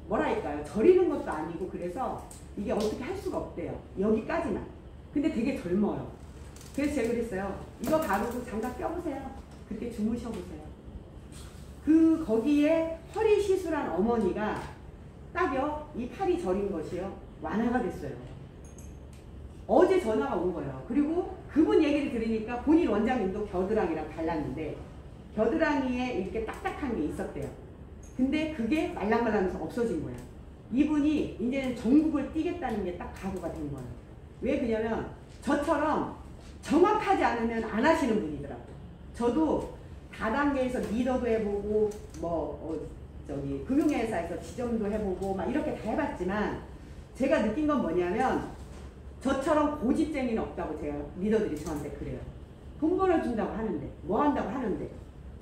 [SPEAKER 4] 뭐랄까요 저리는 것도 아니고 그래서 이게 어떻게 할 수가 없대요. 여기까지만. 근데 되게 젊어요. 그래서 제가 그랬어요. 이거 바르고 장갑 껴보세요. 그때 주무셔보세요. 거기에 허리 시술한 어머니가 딱요 이 팔이 저린 것이요 완화가 됐어요. 어제 전화가 온 거예요. 그리고 그분 얘기를 들으니까 본인 원장님도 겨드랑이랑 발랐는데 겨드랑이에 이렇게 딱딱한 게 있었대요. 근데 그게 말랑말랑해서 없어진 거예요. 이분이 이제는 전국을 뛰겠다는 게 딱 각오가 된 거예요. 왜 그러냐면 저처럼 정확하지 않으면 안 하시는 분이더라고요. 저도 다단계에서 리더도 해보고 금융회사에서 지점도 해보고 막 이렇게 다 해봤지만 제가 느낀 건 뭐냐면 저처럼 고집쟁이는 없다고 제가 리더들이 저한테 그래요. 돈 벌어준다고 하는데 뭐 한다고 하는데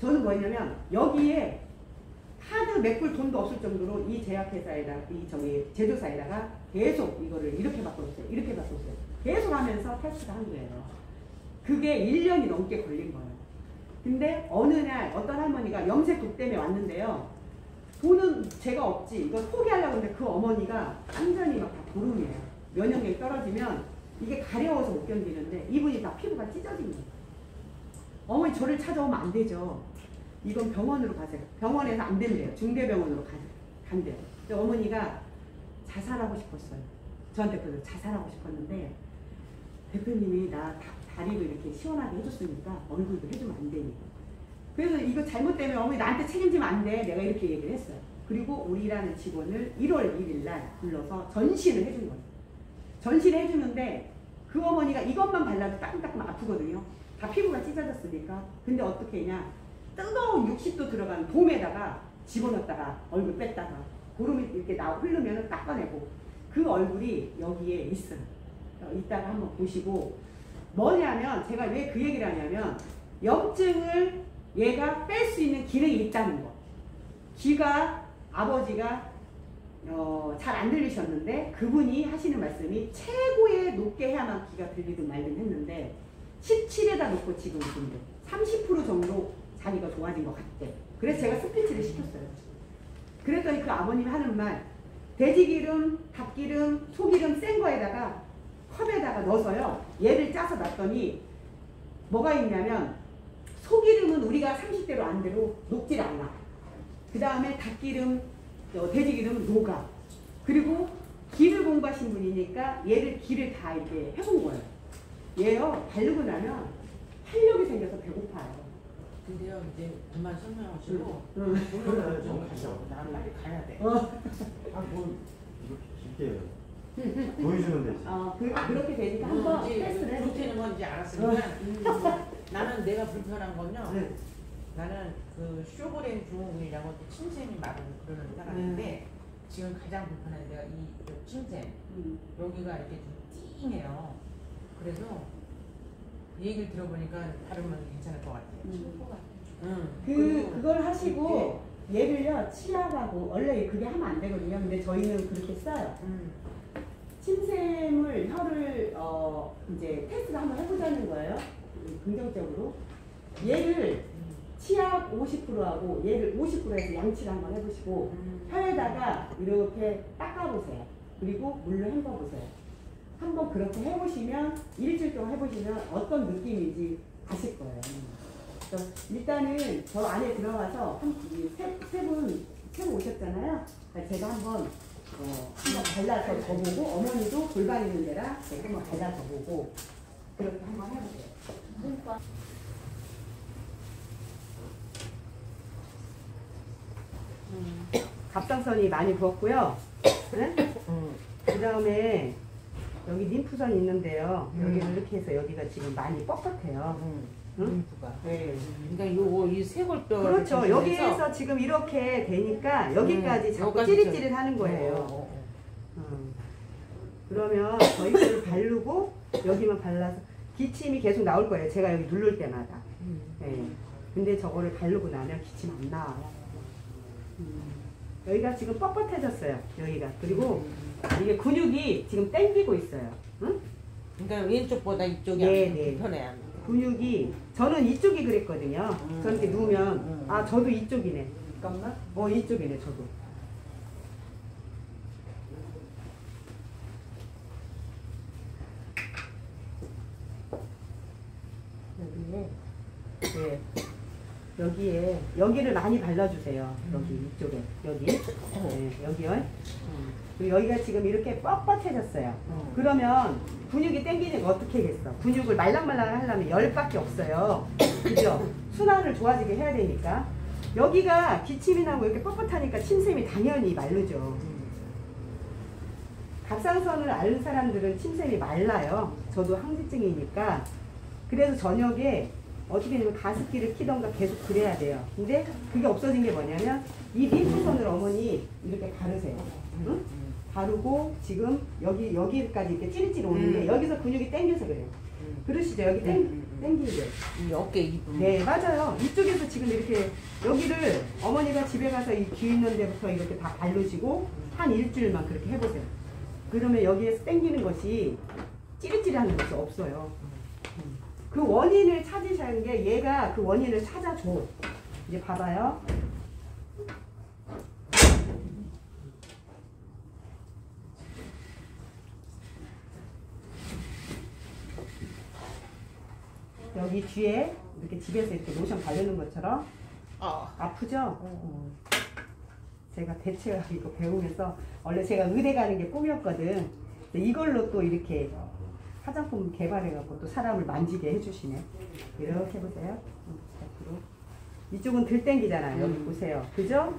[SPEAKER 4] 저는 뭐냐면 여기에 카드 메꿀 돈도 없을 정도로 이 제약회사에다가 제조사에다가 계속 이거를 이렇게 바꿨어요. 이렇게 바꿨어요. 계속 하면서 테스트를 한 거예요. 그게 1년이 넘게 걸린 거예요. 근데 어느 날 어떤 할머니가 염색국 때문에 왔는데요. 돈은 제가 없지. 이거 포기하려고 했는데 그 어머니가 완전히 막 다 보름이에요. 면역력이 떨어지면 이게 가려워서 못 견디는데 이분이 다 피부가 찢어진 거예요. 어머니 저를 찾아오면 안 되죠. 이건 병원으로 가세요. 병원에서 안 된대요. 중대병원으로 간대요. 근데 어머니가 자살하고 싶었어요. 저한테 그래서 자살하고 싶었는데 대표님이 나 다리도 이렇게 시원하게 해줬으니까 얼굴도 해주면 안 되니. 그래서 이거 잘못되면 어머니 나한테 책임지면 안 돼. 내가 이렇게 얘기를 했어요. 그리고 우리라는 직원을 1월 1일 날 불러서 전신을 해준 거예요. 전신을 해주는데 그 어머니가 이것만 발라도 따끔따끔 아프거든요. 다 피부가 찢어졌으니까. 근데 어떻게 했냐. 뜨거운 60도 들어간 돔에다가 집어넣었다가 얼굴 뺐다가 고름이 이렇게 흐르면 닦아내고 그 얼굴이 여기에 있어요. 이따가 한번 보시고 뭐냐면 제가 왜 그 얘기를 하냐면 염증을 얘가 뺄 수 있는 기능이 있다는 거. 귀가 아버지가 잘 안 들리셨는데 그분이 하시는 말씀이 최고의 높게 해야만 귀가 들리든 말든 했는데 17에다 놓고 지금 근데 30% 정도 자기가 좋아진 것 같대. 그래서 제가 스피치를 시켰어요. 그랬더니 그 아버님이 하는 말 돼지기름, 닭기름, 소기름 센 거에다가 컵에다가 넣어서요. 얘를 짜서 놨더니 뭐가 있냐면 소기름은 우리가 30대로 안 되로 녹질 않아. 그 다음에 닭기름, 돼지기름은 녹아. 그리고 기를 공부하신 분이니까 얘를 기를 다 이렇게 해본 거예요. 얘요 바르고 나면 활력이 생겨서 배고파요.
[SPEAKER 3] 근데요 이제 그만 설명하시고
[SPEAKER 1] 그래,
[SPEAKER 3] 좀
[SPEAKER 1] 가자.
[SPEAKER 3] 가자. 나 빨리 가야 돼.
[SPEAKER 1] 뭐 이렇게 길게 보여주면 되지.
[SPEAKER 4] 그렇게 되니까 한번 테스트를 해보세요.
[SPEAKER 3] 불태는 건지 알았으니까 나는 내가 불편한 건요.
[SPEAKER 4] 네.
[SPEAKER 3] 나는 그 쇼그렌 증후군이라고 침샘이 마른 그러는 사람인데 지금 가장 불편한 데가 이 침샘 여기가 이렇게 좀 띵해요. 그래서 그 얘기를 들어보니까 바르면 괜찮을 것 같아요.
[SPEAKER 4] 그걸 하시고 얘를요 치약하고 원래 그게 하면 안 되거든요. 근데 저희는 그렇게 써요. 침샘을 혀를 이제 테스트를 한번 해보자는 거예요. 긍정적으로 얘를 치약 50%하고 얘를 50%해서 양치를 한번 해보시고 혀에다가 이렇게 닦아보세요. 그리고 물로 헹궈보세요. 한번 그렇게 해보시면 일주일 동안 해보시면 어떤 느낌인지 아실 거예요. 그래서 일단은 저 안에 들어가서 세 분 오셨잖아요. 제가 한번 발라서 줘보고 어머니도 골반 있는 데라 제가 한번 발라서 보고 그렇게 한번 해보세요. 갑상선이 많이 부었고요. 네? 그 다음에 여기 림프선이 있는데요. 여기를 이렇게 해서 여기가 지금 많이 뻣뻣해요.
[SPEAKER 3] 림프가.
[SPEAKER 4] 네.
[SPEAKER 3] 그러니까 이 쇄골뼈.
[SPEAKER 4] 그렇죠. 여기에서 지금 이렇게 되니까 여기까지 자꾸 찌릿찌릿 하는 거예요. 그러면 저희 거를 바르고 여기만 발라서 기침이 계속 나올 거예요. 제가 여기 누를 때마다. 네. 근데 저거를 바르고 나면 기침 안 나와요. 여기가 지금 뻣뻣해졌어요. 여기가. 그리고 이게 근육이 지금 땡기고 있어요. 응?
[SPEAKER 3] 그러니까 왼쪽보다 이쪽이
[SPEAKER 4] 네, 네.
[SPEAKER 3] 불편해요.
[SPEAKER 4] 근육이 저는 이쪽이 그랬거든요. 저는 이렇게 누우면 아 저도 이쪽이네.
[SPEAKER 3] 잠깐만.
[SPEAKER 4] 이쪽이네 저도. 여기를 많이 발라주세요. 여기 이쪽에 여기 여기요. 그리고 여기가 지금 이렇게 뻣뻣해졌어요. 그러면 근육이 당기는 거 어떻게 하겠어? 근육을 말랑말랑 하려면 열밖에 없어요. 그죠? 순환을 좋아지게 해야 되니까. 여기가 기침이 나고 이렇게 뻣뻣하니까 침샘이 당연히 마르죠. 갑상선을 앓는 사람들은 침샘이 말라요. 저도 항지증이니까. 그래서 저녁에 어떻게 되면 가습기를 키던가 계속 그래야 돼요. 근데 그게 없어진 게 뭐냐면 이 림프선을 어머니 이렇게 바르세요. 응? 바르고 지금 여기까지 이렇게 찌릿찌릿 오는데 여기서 근육이 당겨서 그래요. 그러시죠? 여기 당기죠.
[SPEAKER 3] 이 어깨 이 부분.
[SPEAKER 4] 네, 맞아요. 이쪽에서 지금 이렇게 여기를 어머니가 집에 가서 이 귀 있는 데부터 이렇게 다 바르시고 한 일주일만 그렇게 해보세요. 그러면 여기에서 당기는 것이 찌릿찌릿하는 것이 없어요. 그 원인을 찾으셔야 게 얘가 그 원인을 찾아줘. 이제 봐봐요. 여기 뒤에 이렇게 집에서 이렇게 로션 바르는 것처럼 아프죠? 제가 대체가 이거 배우면서 원래 제가 의대 가는 게 꿈이었거든. 근데 이걸로 또 이렇게 화장품 개발해갖고 또 사람을 만지게 해주시네. 이렇게 해보세요. 앞으로. 이쪽은 덜 땡기잖아요. 여기 보세요. 그죠?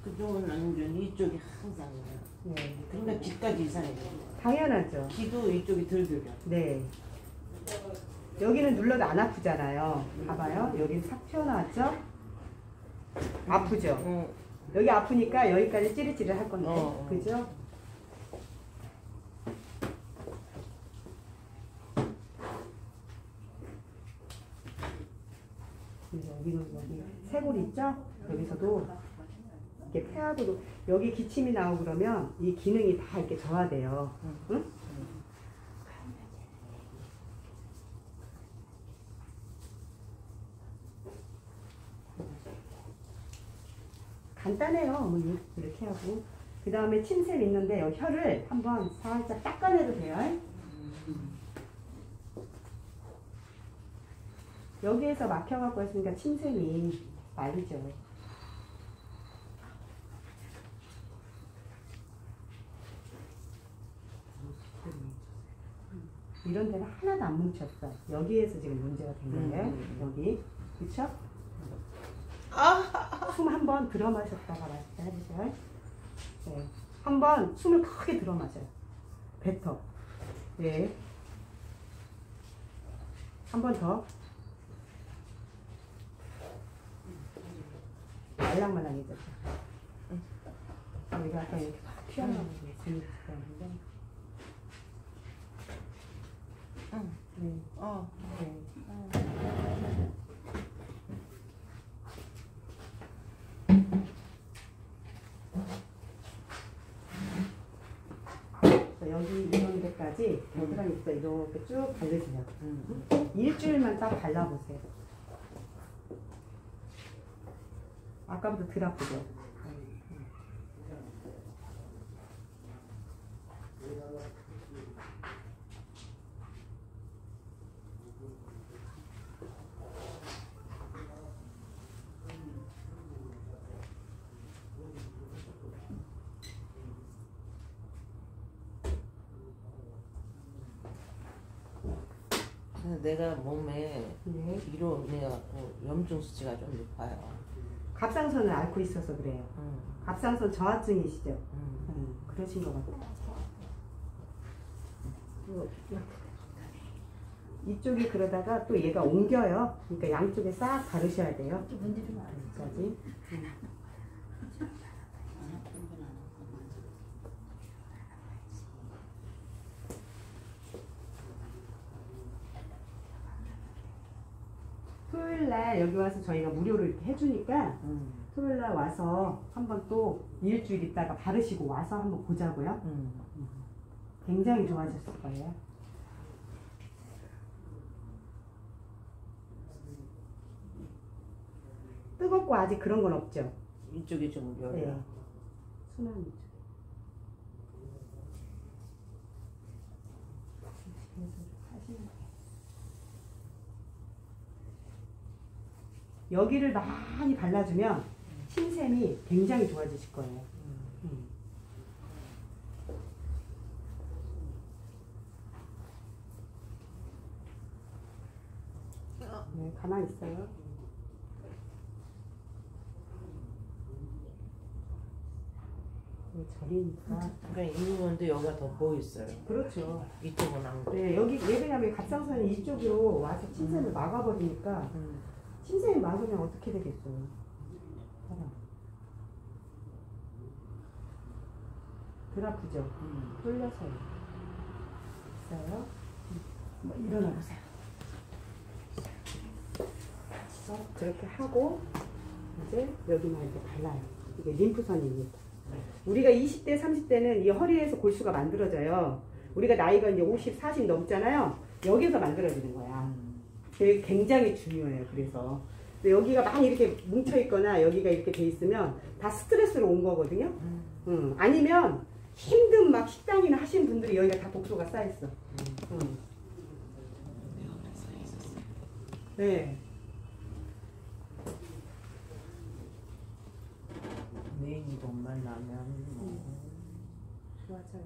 [SPEAKER 3] 그쪽은 완전 이쪽이 항상
[SPEAKER 4] 네.
[SPEAKER 3] 근데 귀까지 이상해요.
[SPEAKER 4] 당연하죠.
[SPEAKER 3] 귀도 이쪽이 덜 들려.
[SPEAKER 4] 네. 여기는 눌러도 안 아프잖아요. 봐봐요. 여기는 싹 튀어나왔죠? 아프죠? 여기 아프니까 여기까지 찌릿찌릿 할 건데. 그죠? 여기는 여기 쇄골 있죠? 여기서도 이렇게 폐하도록 여기 기침이 나오고 그러면 이 기능이 다 이렇게 저하돼요. 응? 간단해요. 어머니. 이렇게 하고 그 다음에 침샘 있는데 여기 혀를 한번 살짝 닦아내도 돼요. 여기에서 막혀갖고 있으니까 침샘이 말리죠. 이런 데는 하나도 안 뭉쳤어. 여기에서 지금 문제가 된 거예요. 여기. 그쵸? 숨 한 번 들어 마셨다가 마셨다 해주세요. 네. 한번 숨을 크게 들어 마셔요. 뱉어. 네. 한 번 더. 말랑말랑해졌죠. 여기가 아까 이렇게 확 튀어나오는 게 재밌었는데. 네. 네. 여기 이런 데까지 겨드랑이부터 이렇게 쭉 바르세요. 일주일만 딱 발라보세요. 아까부터 덜 아프죠?
[SPEAKER 3] 내가 몸에
[SPEAKER 4] 네.
[SPEAKER 3] 위로 인해갖고 염증 수치가 좀 높아요.
[SPEAKER 4] 갑상선을 앓고 있어서 그래요. 갑상선 저하증이시죠? 그러신 것 같아요. 이쪽이 그러다가 또 얘가 옮겨요. 그러니까 양쪽에 싹 바르셔야 돼요. 여기까지. 토요일날 여기 와서 저희가 무료로 이렇게 해주니까 토요일날 와서 한번 또 일주일 있다가 바르시고 와서 한번 보자고요. 굉장히 좋아졌을 거예요. 뜨겁고 아직 그런 건 없죠.
[SPEAKER 3] 이쪽이 좀 열려.
[SPEAKER 4] 네. 순환 이쪽. 여기를 많이 발라주면 침샘이 굉장히 좋아지실 거예요. 네, 가만히 있어요. 저리니까.
[SPEAKER 3] 그러니까 이 부분도 여기가 더 보였어요.
[SPEAKER 4] 그렇죠.
[SPEAKER 3] 이쪽은 안 그래.
[SPEAKER 4] 네, 여기 왜냐면 갑상선이 이쪽으로 와서 침샘을 막아버리니까 침샘이 막으면 어떻게 되겠어요? 봐라. 덜 아프죠? 돌려서요. 있어요? 뭐 일어나 보세요. 그렇게 하고 이제 여기만 이렇게 발라요. 이게 림프선입니다. 우리가 20대, 30대는 이 허리에서 골수가 만들어져요. 우리가 나이가 이제 50, 40 넘잖아요. 여기서 만들어지는 거야. 되게 굉장히 중요해요. 그래서 근데 여기가 많이 이렇게 뭉쳐 있거나 여기가 이렇게 돼 있으면 다 스트레스로 온 거거든요. 아니면 힘든 막 식당이나 하시는 분들이 여기가 다 독소가 쌓여 있어. 네.
[SPEAKER 3] 네, 이것만 나면 뭐.
[SPEAKER 4] 좋아져요.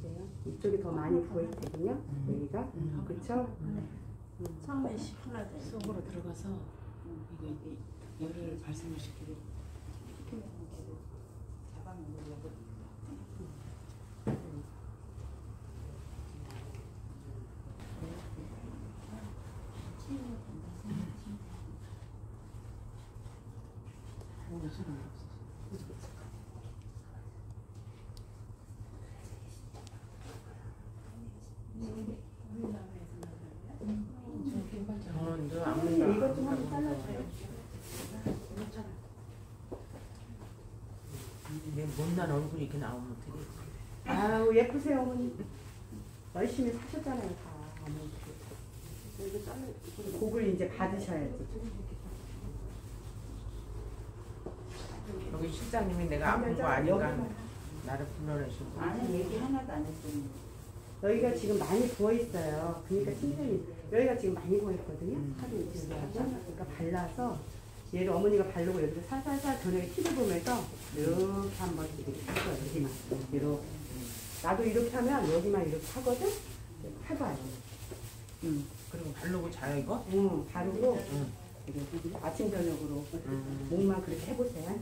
[SPEAKER 4] 그래요? 이쪽이 더 많이 부어있거든요. 여기가. 그쵸?
[SPEAKER 5] 처음에 시원하대 속으로 들어가서 이거 열을 발생을 시키고 잡아먹으려고.
[SPEAKER 3] 병원도 안
[SPEAKER 4] 선생님
[SPEAKER 3] 된다.
[SPEAKER 4] 이것 좀 한번 잘라줘요.
[SPEAKER 3] 내 못난 얼굴이 이렇게 나오면 어떡해.
[SPEAKER 4] 아우 예쁘세요 어머니. 열심히 사셨잖아요 다. 곡을 이제 받으셔야지.
[SPEAKER 3] 여기 실장님이 내가 아픈 거 아니까 나를 불러내시고.
[SPEAKER 5] 아니 얘기 하나도 안 했더니
[SPEAKER 4] 여기가 지금 많이 부어 있어요. 그러니까 침샘이 여기가 지금 많이 부어 있거든요. 하루 이틀 그러니까 발라서 얘를 어머니가 바르고 여기서 살살살 저녁에 TV를 보면서 이렇게 한 번씩 이렇게 하고요. 여기만 이렇게. 나도 이렇게 하면 여기만 이렇게 하거든. 이렇게 해봐요.
[SPEAKER 3] 그리고 바르고 자요 이거?
[SPEAKER 4] 바르고 이렇게 아침 저녁으로 목만 그렇게 해보세요.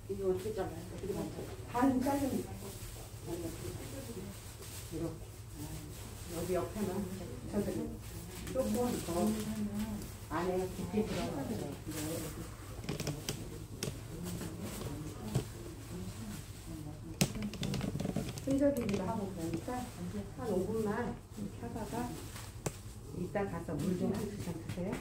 [SPEAKER 5] 이거 어떻게 잘라요? 어떻게 만져?
[SPEAKER 4] 반 자르면 이렇게 여기 옆에만 저기 조금 더 안에 깊이 들어가요. 흔적이기도 하고 그러니까 한 5분만 이렇게 하다가 이따 가서 물 좀 한 2잔 드세요.